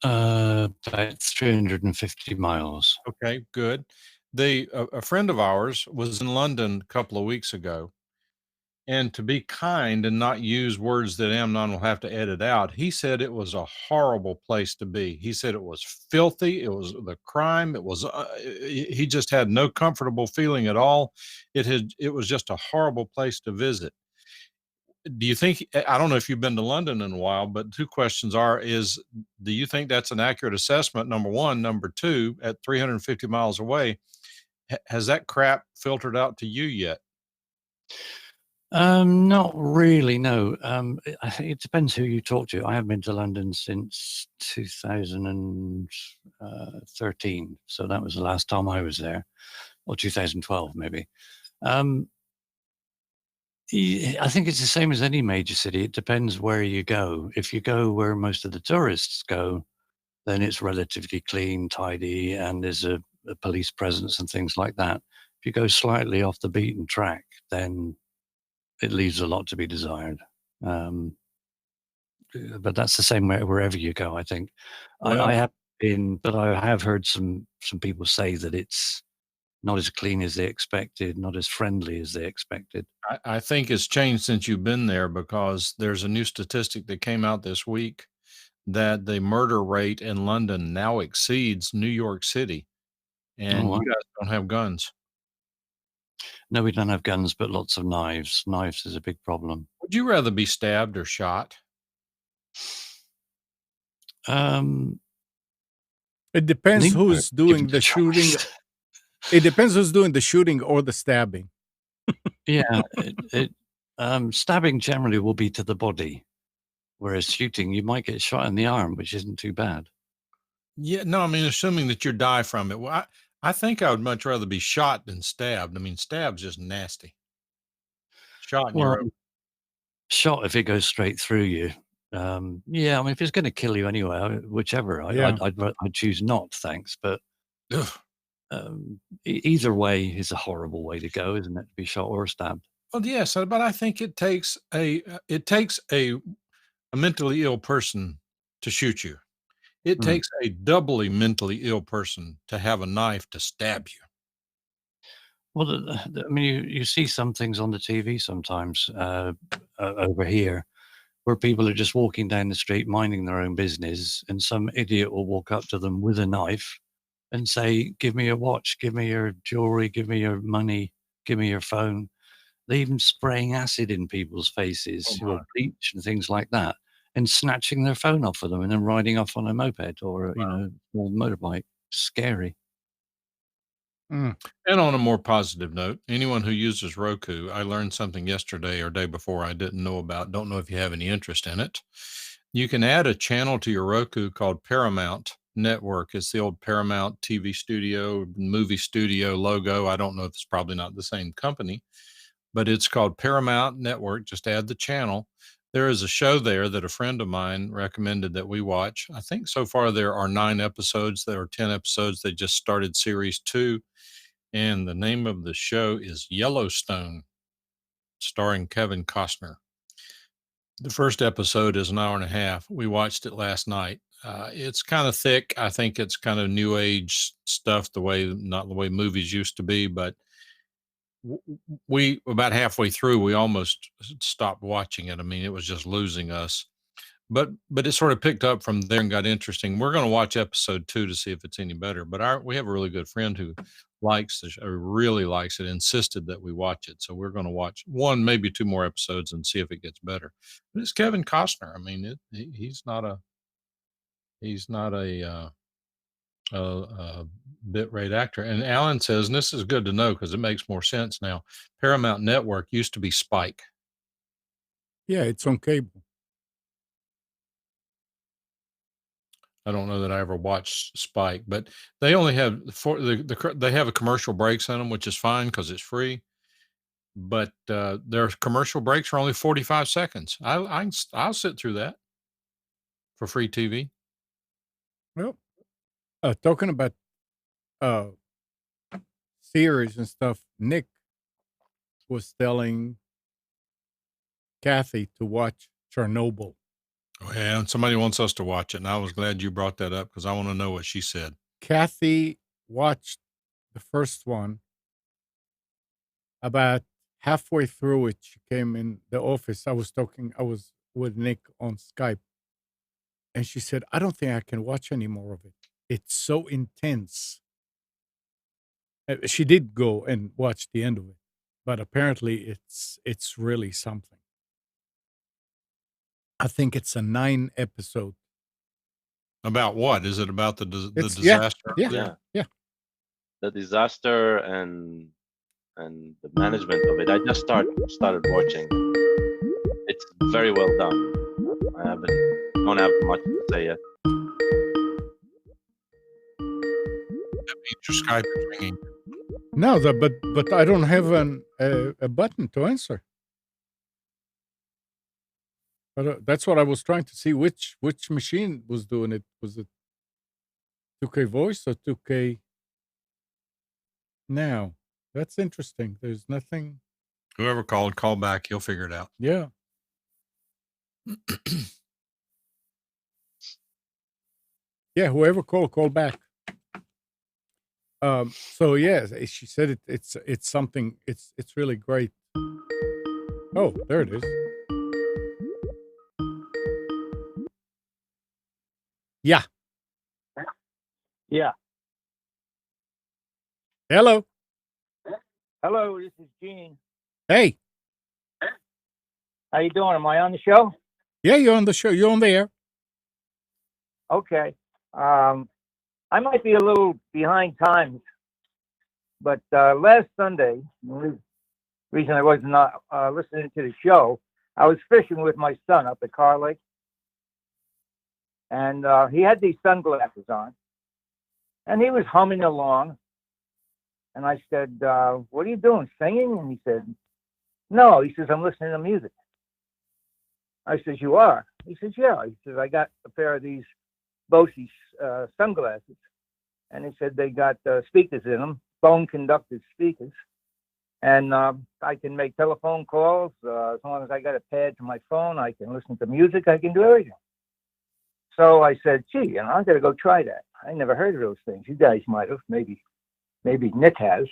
About 350 miles. Okay, good. A friend of ours was in London a couple of weeks ago, and to be kind and not use words that Amnon will have to edit out, he said it was a horrible place to be. He said it was filthy. It was the crime. It was. He just had no comfortable feeling at all. It was just a horrible place to visit. Do you think? I don't know if you've been to London in a while, but two questions are: do you think that's an accurate assessment? Number one. Number two, at 350 miles away, has that crap filtered out to you yet? Not really, no. I think it depends who you talk to. I haven't been to London since 2013, so that was the last time I was there, or 2012 maybe. I think it's the same as any major city. It depends where you go. If you go where most of the tourists go, then it's relatively clean, tidy, and there's a police presence and things like that. If you go slightly off the beaten track, then it leaves a lot to be desired. But that's the same way wherever you go, I think. I have been, but I have heard some people say that it's not as clean as they expected, not as friendly as they expected. I think it's changed since you've been there because there's a new statistic that came out this week that the murder rate in London now exceeds New York City, Oh, and wow. you guys don't have guns. No, we don't have guns, but lots of knives. Knives is a big problem. Would you rather be stabbed or shot? Um, It depends neither, who's given doing the the shooting. choice. It depends who's doing the shooting or the stabbing. Yeah, stabbing generally will be to the body, whereas shooting, you might get shot in the arm, which isn't too bad. Yeah, no, I mean, assuming that you die from it. Well, I think I would much rather be shot than stabbed. I mean, stab's just nasty. Shot and Well, you're shot if it goes straight through you. Yeah, I mean, if it's going to kill you anyway, whichever, Yeah. I'd choose not, thanks. But ugh. either way is a horrible way to go, isn't it? To be shot or stabbed. Well, yes, but I think it takes a mentally ill person to shoot you. It Mm. takes a doubly mentally ill person to have a knife to stab you. Well, I mean, you see some things on the TV sometimes over here where people are just walking down the street minding their own business, and some idiot will walk up to them with a knife and say, "Give me your watch, give me your jewelry, give me your money, give me your phone." They even spraying acid in people's faces, Oh or my. bleach and things like that, and snatching their phone off of them and then riding off on a moped or small motorbike. Scary. Mm. And on a more positive note, anyone who uses Roku, I learned something yesterday or day before I didn't know about. Don't know if you have any interest in it. You can add a channel to your Roku called Paramount Network. It's the old Paramount TV studio, movie studio logo. I don't know if it's probably not the same company, but it's called Paramount Network. Just add the channel. There is a show there that a friend of mine recommended that we watch. I think so far there are 9 episodes. There are 10 episodes. They just started series 2, and the name of the show is Yellowstone, starring Kevin Costner. The first episode is an hour and a half. We watched it last night. It's kind of thick. I think it's kind of new age stuff, not the way movies used to be, but we about halfway through, we almost stopped watching it. I mean, it was just losing us. But it sort of picked up from there and got interesting. We're going to watch episode 2 to see if it's any better. But we have a really good friend who likes the show, really likes it, insisted that we watch it. So we're going to watch one, maybe 2 more episodes and see if it gets better. But it's Kevin Costner. I mean, he's not a bit rate actor. And Alan says, and this is good to know because it makes more sense now. Paramount Network used to be Spike. Yeah, it's on cable. I don't know that I ever watched Spike, but they only have they have a commercial breaks in them, which is fine because it's free. But their commercial breaks are only 45 seconds. I'll sit through that for free TV. Well, Talking about uh series and stuff, Nick was telling Kathy to watch Chernobyl. Oh, yeah, and somebody wants us to watch it, and I was glad you brought that up because I want to know what she said. Kathy watched the first one. About halfway through it, she came in the office. I was with Nick on Skype, and she said, I don't think I can watch any more of it. It's so intense. She did go and watch the end of it, but apparently it's really something. I think it's a 9 episode. About what? Is it about the It's disaster? yeah. The disaster and the management of it. I just started watching. It's very well done. I don't have much to say yet. That means your Skype is ringing. No, but I don't have a button to answer. But that's what I was trying to see. Which machine was doing it? Was it 2K voice or 2K now? That's interesting. There's nothing. Whoever called, call back. He'll figure it out. Yeah. Yeah, whoever call back. So yeah, she said it's something. It's really great. Oh, there it is. Yeah. Yeah. Hello. Hello, this is Gene. Hey. How you doing? Am I on the show? Yeah, you're on the show. You're on the air. Okay. I might be a little behind times, but last Sunday, the reason I was not listening to the show, I was fishing with my son up at Car Lake, and he had these sunglasses on, and he was humming along. And I said, what are you doing, singing? And he said, no. He says, I'm listening to music. I says, you are? He says, yeah. He says, I got a pair of these Bose sunglasses. And he said they got speakers in them, bone-conducted speakers. And I can make telephone calls. As long as I got a pad to my phone, I can listen to music. I can do everything. So I said, gee, I'm going to go try that. I never heard of those things. You guys might have, maybe Nick has.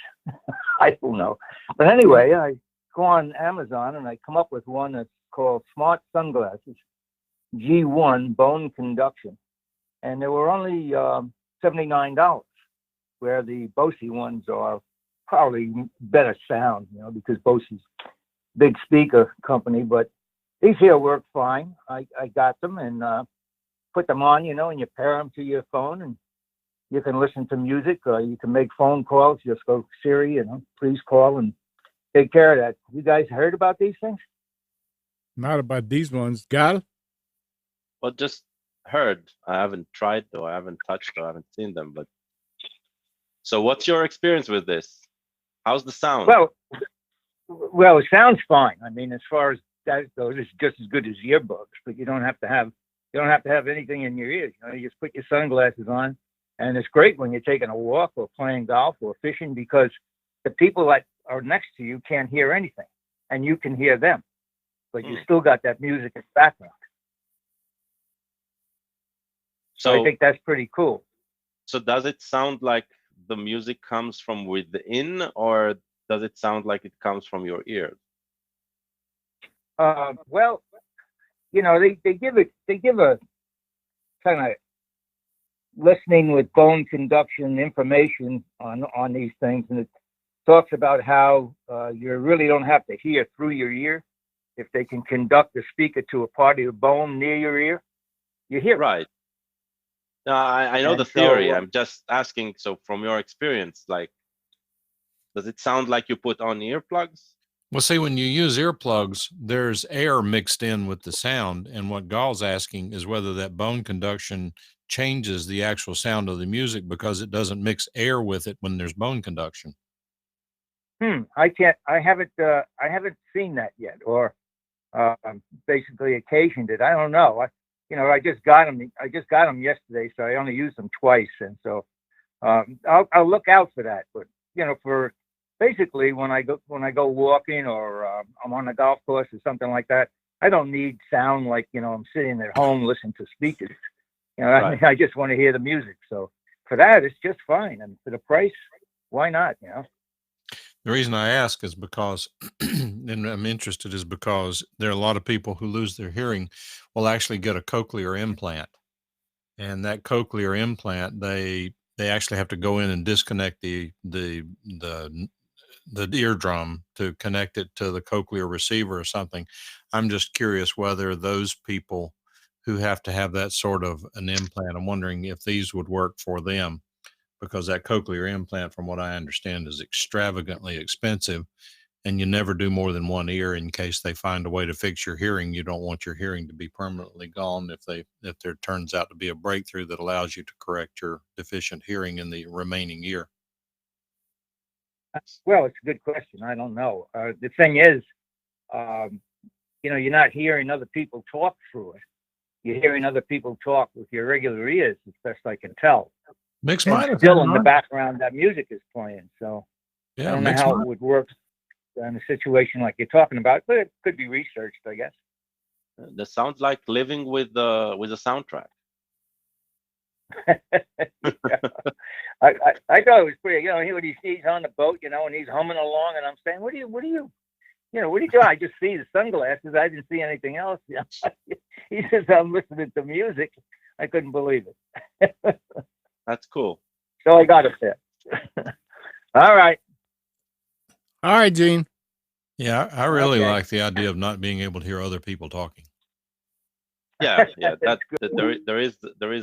I don't know. But anyway, I go on Amazon and I come up with one that's called Smart Sunglasses G1 Bone Conduction. And they were only $79, where the Bose ones are probably better sound, because Bose's big speaker company. But these here work fine. I got them and put them on, and you pair them to your phone and you can listen to music, or you can make phone calls. Just go Siri, please call and take care of that. You guys heard about these things? Not about these ones. Gal? Well, just heard. I haven't tried, though. I haven't touched, or I haven't seen them. But so, what's your experience with this? How's the sound? Well, it sounds fine. I mean, as far as that goes, it's just as good as earbuds. But you don't have to have anything in your ears. You just put your sunglasses on. And it's great when you're taking a walk or playing golf or fishing, because the people that are next to you can't hear anything and you can hear them, but you still got that music in the background. So I think that's pretty cool. So does it sound like the music comes from within, or does it sound like it comes from your ears? Well, they give a kind of listening with bone conduction information on these things, and it talks about how you really don't have to hear through your ear. If they can conduct the speaker to a part of your bone near your ear, you hear. Right. No, I know the theory. I'm just asking. So, from your experience, does it sound like you put on earplugs? Well, see, when you use earplugs, there's air mixed in with the sound, and what Gal's asking is whether that bone conduction changes the actual sound of the music because it doesn't mix air with it when there's bone conduction. I haven't seen that yet, or basically occasioned it. I don't know. I just got them. I just got them yesterday, so I only used them twice, and so I'll look out for that. But for basically when I go walking or I'm on a golf course or something like that, I don't need sound like I'm sitting at home listening to speakers. Right. I just want to hear the music. So for that, it's just fine. And for the price, why not? The reason I ask is because, and I'm interested, is because there are a lot of people who lose their hearing will actually get a cochlear implant, and that cochlear implant, they actually have to go in and disconnect the eardrum to connect it to the cochlear receiver or something. I'm just curious whether those people who have to have that sort of an implant, I'm wondering if these would work for them, because that cochlear implant, from what I understand, is extravagantly expensive, and you never do more than one ear in case they find a way to fix your hearing. You don't want your hearing to be permanently gone if there turns out to be a breakthrough that allows you to correct your deficient hearing in the remaining ear. Well, it's a good question. I don't know. The thing is, you're not hearing other people talk through it. You're hearing other people talk with your regular ears, as best I can tell. Mixed And minus. still in the background, that music is playing. So Yeah, I don't know mixed how minus. it would work in a situation like you're talking about, but it could be researched, I guess. That sounds like living with a soundtrack. I thought it was pretty. He's on the boat, and he's humming along, and I'm saying, what are you doing? I just see the sunglasses. I didn't see anything else. He says, I'm listening to music. I couldn't believe it. That's cool. So I got it there. All right. All right, Gene. Yeah, I really Okay. like the idea of not being able to hear other people talking. Yeah. There is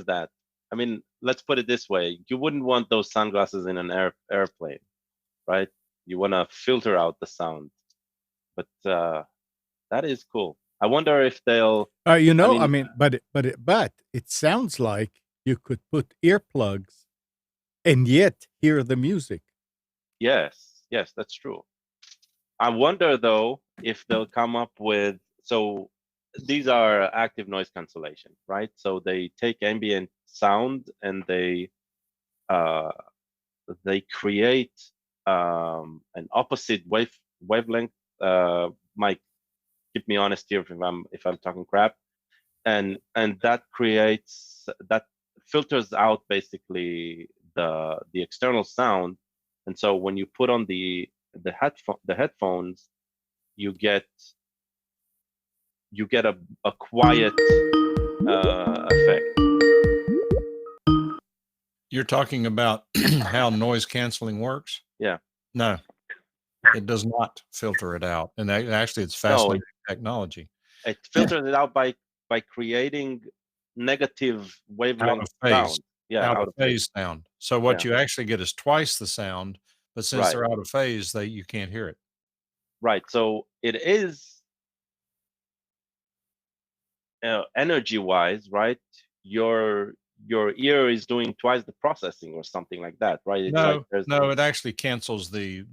that. I mean, let's put it this way: you wouldn't want those sunglasses in an airplane, right? You want to filter out the sound. But that is cool. I wonder if they'll. But it sounds like you could put earplugs and yet hear the music. Yes, that's true. I wonder though if they'll come up with, so these are active noise cancellation, right? So they take ambient sound and they create an opposite wavelength. Mike, keep me honest here if I'm talking crap, and that filters out basically the external sound, and so when you put on the headphones, you get a quiet effect. You're talking about how noise canceling works? Yeah. No, it does not filter it out. And actually, it's fascinating technology. It filters it out by creating negative wavelength sound. Yeah, out of phase sound. So what you actually get is twice the sound, but since they're out of phase, you can't hear it. Right. So it is energy-wise, right? Your ear is doing twice the processing or something like that, right? It's no, it actually cancels the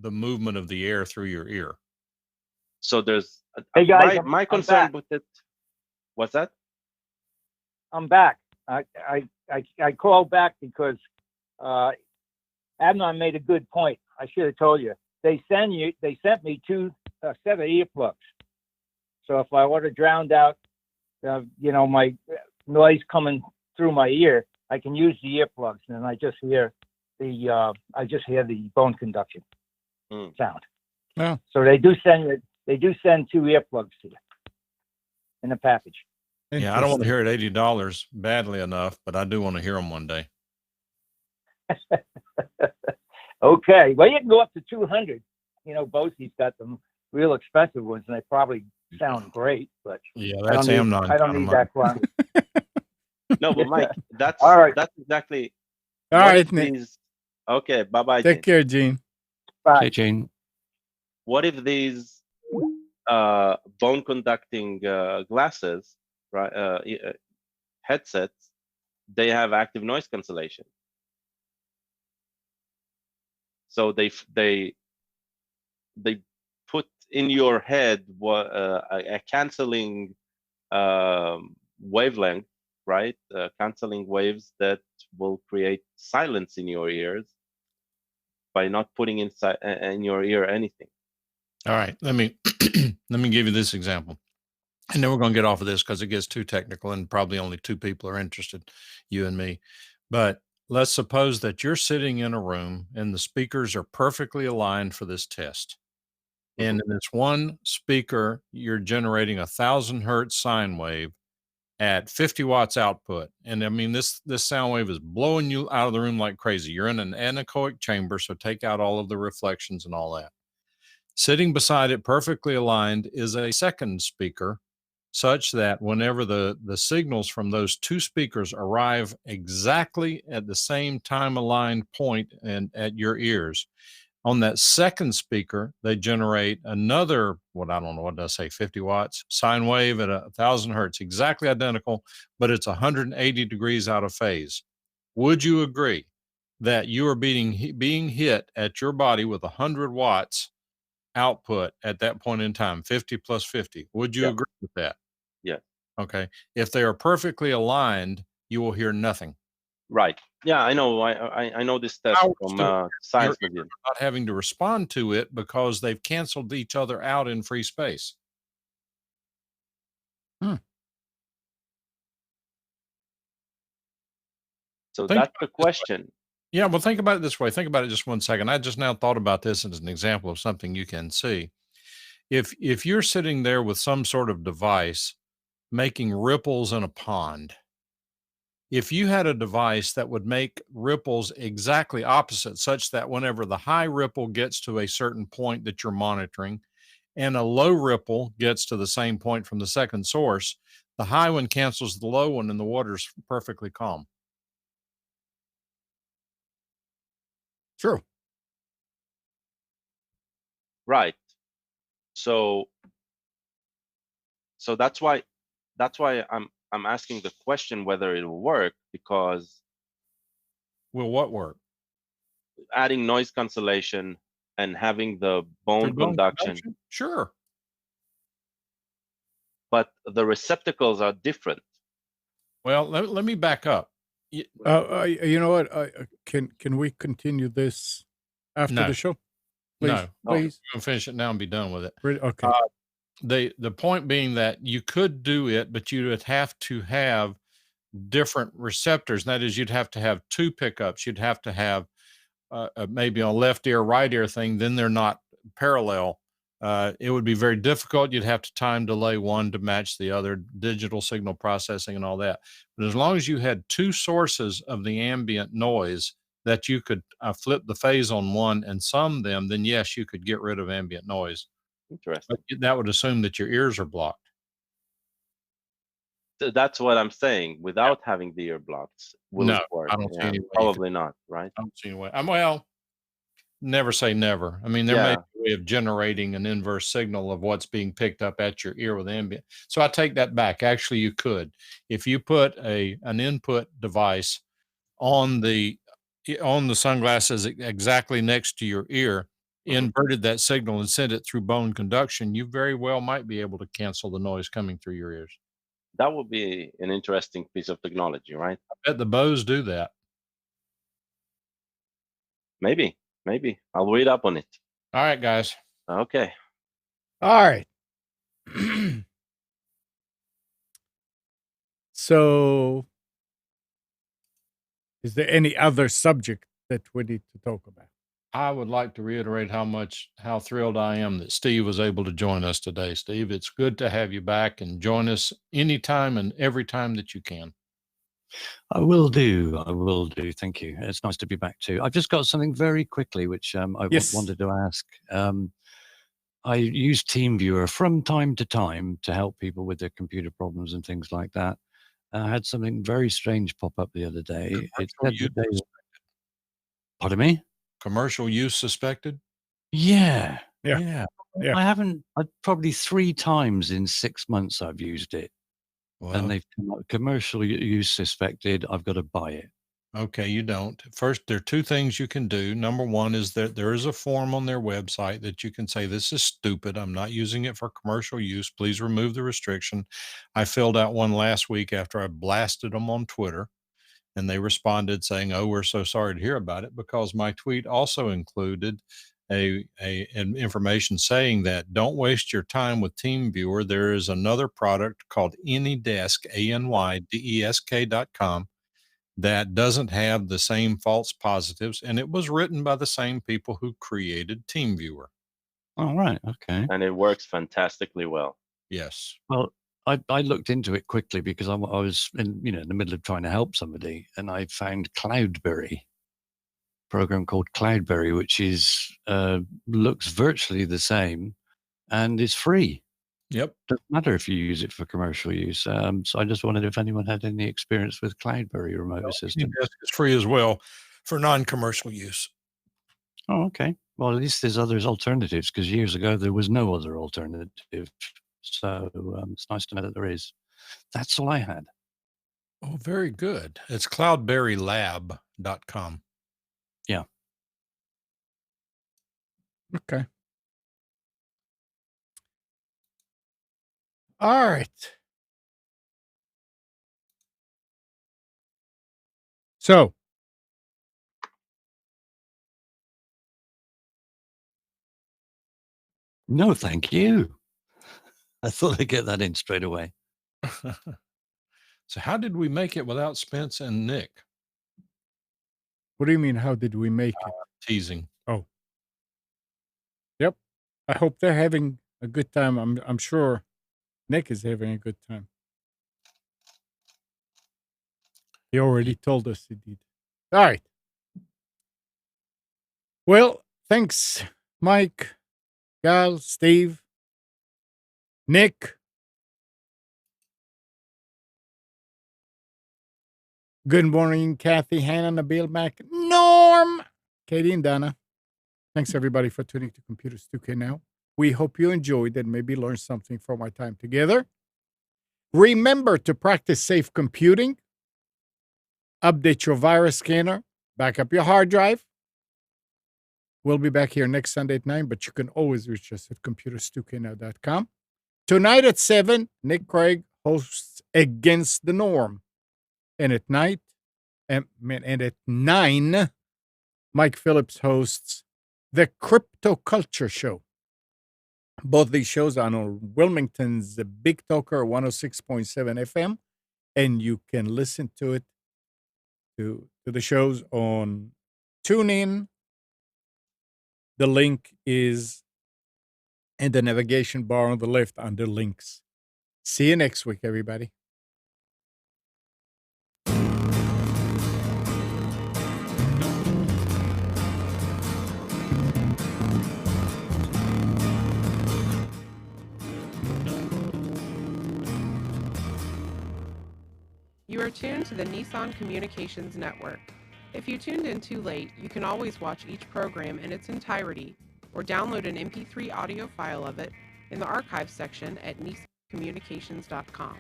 movement of the air through your ear. So there's hey guys, my concern with it. What's that? I'm back. I called back because Adnan made a good point. I should have told you. They sent me two set of earplugs. So if I want to drown out, my noise coming through my ear, I can use the earplugs, and I just hear the bone conduction sound. Yeah. So they do send two earplugs to you in a package. Yeah, I don't want to hear it $80 badly enough, but I do want to hear them one day. Okay, well, you can go up to 200. Bosie's got them real expensive ones, and they probably sound great. But yeah, that's Amnon. I don't need that quantity. No, but Mike, that's all right. That's exactly. All right, okay, bye, Take care, Gene. Bye, Okay, Gene. What if these bone conducting glasses, right? Headsets, they have active noise cancellation. So they put in your head a canceling wavelength, right? Canceling waves that will create silence in your ears by not putting inside in your ear anything. All right, let me let me give you this example, and then we're going to get off of this because it gets too technical, and probably only two people are interested, you and me. But let's suppose that you're sitting in a room and the speakers are perfectly aligned for this test. And in this one speaker, you're generating 1,000 hertz sine wave at 50 watts output. And I mean, this sound wave is blowing you out of the room like crazy. You're in an anechoic chamber, so take out all of the reflections and all that. Sitting beside it, perfectly aligned, is a second speaker, such that whenever the signals from those two speakers arrive exactly at the same time aligned point and at your ears, on that second speaker, they generate another, I don't know, what did I say, 50 watts sine wave at 1,000 hertz, exactly identical, but it's 180 degrees out of phase. Would you agree that you are being hit at your body with 100 watts output at that point in time, 50 plus 50? Would you agree with that? Yeah. Okay. If they are perfectly aligned, you will hear nothing. Right. Yeah, I know. I know this test from Science Museum. Not having to respond to it because they've canceled each other out in free space. So that's the question. Yeah, well, think about it this way. Think about it just 1 second. I just now thought about this as an example of something you can see. If you're sitting there with some sort of device making ripples in a pond, if you had a device that would make ripples exactly opposite, such that whenever the high ripple gets to a certain point that you're monitoring and a low ripple gets to the same point from the second source, the high one cancels the low one and the water's perfectly calm. True. Right. So that's why I'm asking the question whether it will work, because will what work? Adding noise cancellation and having the bone conduction. Sure. But the receptacles are different. Well, let me back up. You know what? Can we continue this after the show? Please, please. I'm gonna finish it now and be done with it. Okay. The point being that you could do it, but you would have to have different receptors. And that is, you'd have to have two pickups. You'd have to have maybe a left ear, right ear thing. Then they're not parallel. It would be very difficult. You'd have to time delay one to match the other, digital signal processing and all that. But as long as you had two sources of the ambient noise that you could flip the phase on one and sum them, then yes, you could get rid of ambient noise. Interesting. But that would assume that your ears are blocked. So that's what I'm saying. Without having the ear blocks, will it work? I don't see any way. Probably not, right? I don't see any way. Well, never say never. I mean, there may be a way of generating an inverse signal of what's being picked up at your ear with ambient. So I take that back. Actually, you could. If you put an input device on the sunglasses exactly next to your ear, inverted that signal and sent it through bone conduction, you very well might be able to cancel the noise coming through your ears. That would be an interesting piece of technology, right? I bet the Bose do that. Maybe. I'll read up on it. All right, guys. Okay. All right. So, is there any other subject that we need to talk about? I would like to reiterate how thrilled I am that Steve was able to join us today. Steve, it's good to have you back, and join us anytime and every time that you can. I will do. Thank you. It's nice to be back too. I've just got something very quickly, which I wanted to ask. I use TeamViewer from time to time to help people with their computer problems and things like that. I had something very strange pop up the other day. It said that pardon me? Commercial use suspected? Yeah. Yeah. Probably 3 times in 6 months I've used it. Well, and they've come up, commercial use suspected. I've got to buy it. Okay, you don't. First, there are two things you can do. Number one is that there is a form on their website that you can say, "This is stupid. I'm not using it for commercial use. Please remove the restriction." I filled out one last week after I blasted them on Twitter, and they responded saying, "Oh, we're so sorry to hear about it," because my tweet also included an information saying that don't waste your time with TeamViewer. There is another product called AnyDesk, ANYDESK.com, that doesn't have the same false positives, and it was written by the same people who created TeamViewer. All right. Okay. And it works fantastically well. Yes. Well, I looked into it quickly because I was in the middle of trying to help somebody, and I found Cloudberry, program called Cloudberry, which is looks virtually the same and is free. Yep. Doesn't matter if you use it for commercial use. So I just wondered if anyone had any experience with Cloudberry remote assistant. AnyDesk is free as well for non-commercial use. Oh, okay. Well, at least there's other alternatives, because years ago there was no other alternative. So it's nice to know that there is. That's all I had. Oh, very good. It's cloudberrylab.com. Yeah. Okay. All right. So, no, thank you. I thought I'd get that in straight away. So how did we make it without Spence and Nick? what do you mean? How did we make it? Teasing. Oh, yep. I hope they're having a good time. I'm sure Nick is having a good time. He already told us he did. All right. Well, thanks, Mike, Gal, Steve, Nick. Good morning, Kathy, Hannah, Nabil, Mac, Norm, Katie, and Donna. Thanks, everybody, for tuning to Computers 2K Now. We hope you enjoyed and maybe learned something from our time together. Remember to practice safe computing. Update your virus scanner. Back up your hard drive. We'll be back here next Sunday at 9, but you can always reach us at computers2know.com. Tonight at 7, Nick Craig hosts Against the Norm. And at night, and at 9, Mike Phillips hosts the Crypto Culture Show. Both these shows are on Wilmington's Big Talker 106.7 FM, and you can listen to it to the shows on TuneIn. The link is in the navigation bar on the left under links. See you next week, everybody. You are tuned to the Nissan Communications Network. If you tuned in too late, you can always watch each program in its entirety or download an MP3 audio file of it in the archive section at nissancommunications.com.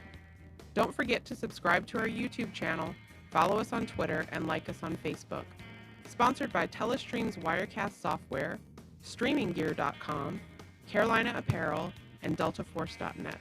Don't forget to subscribe to our YouTube channel, follow us on Twitter, and like us on Facebook. Sponsored by Telestream's Wirecast software, StreamingGear.com, Carolina Apparel, and DeltaForce.net.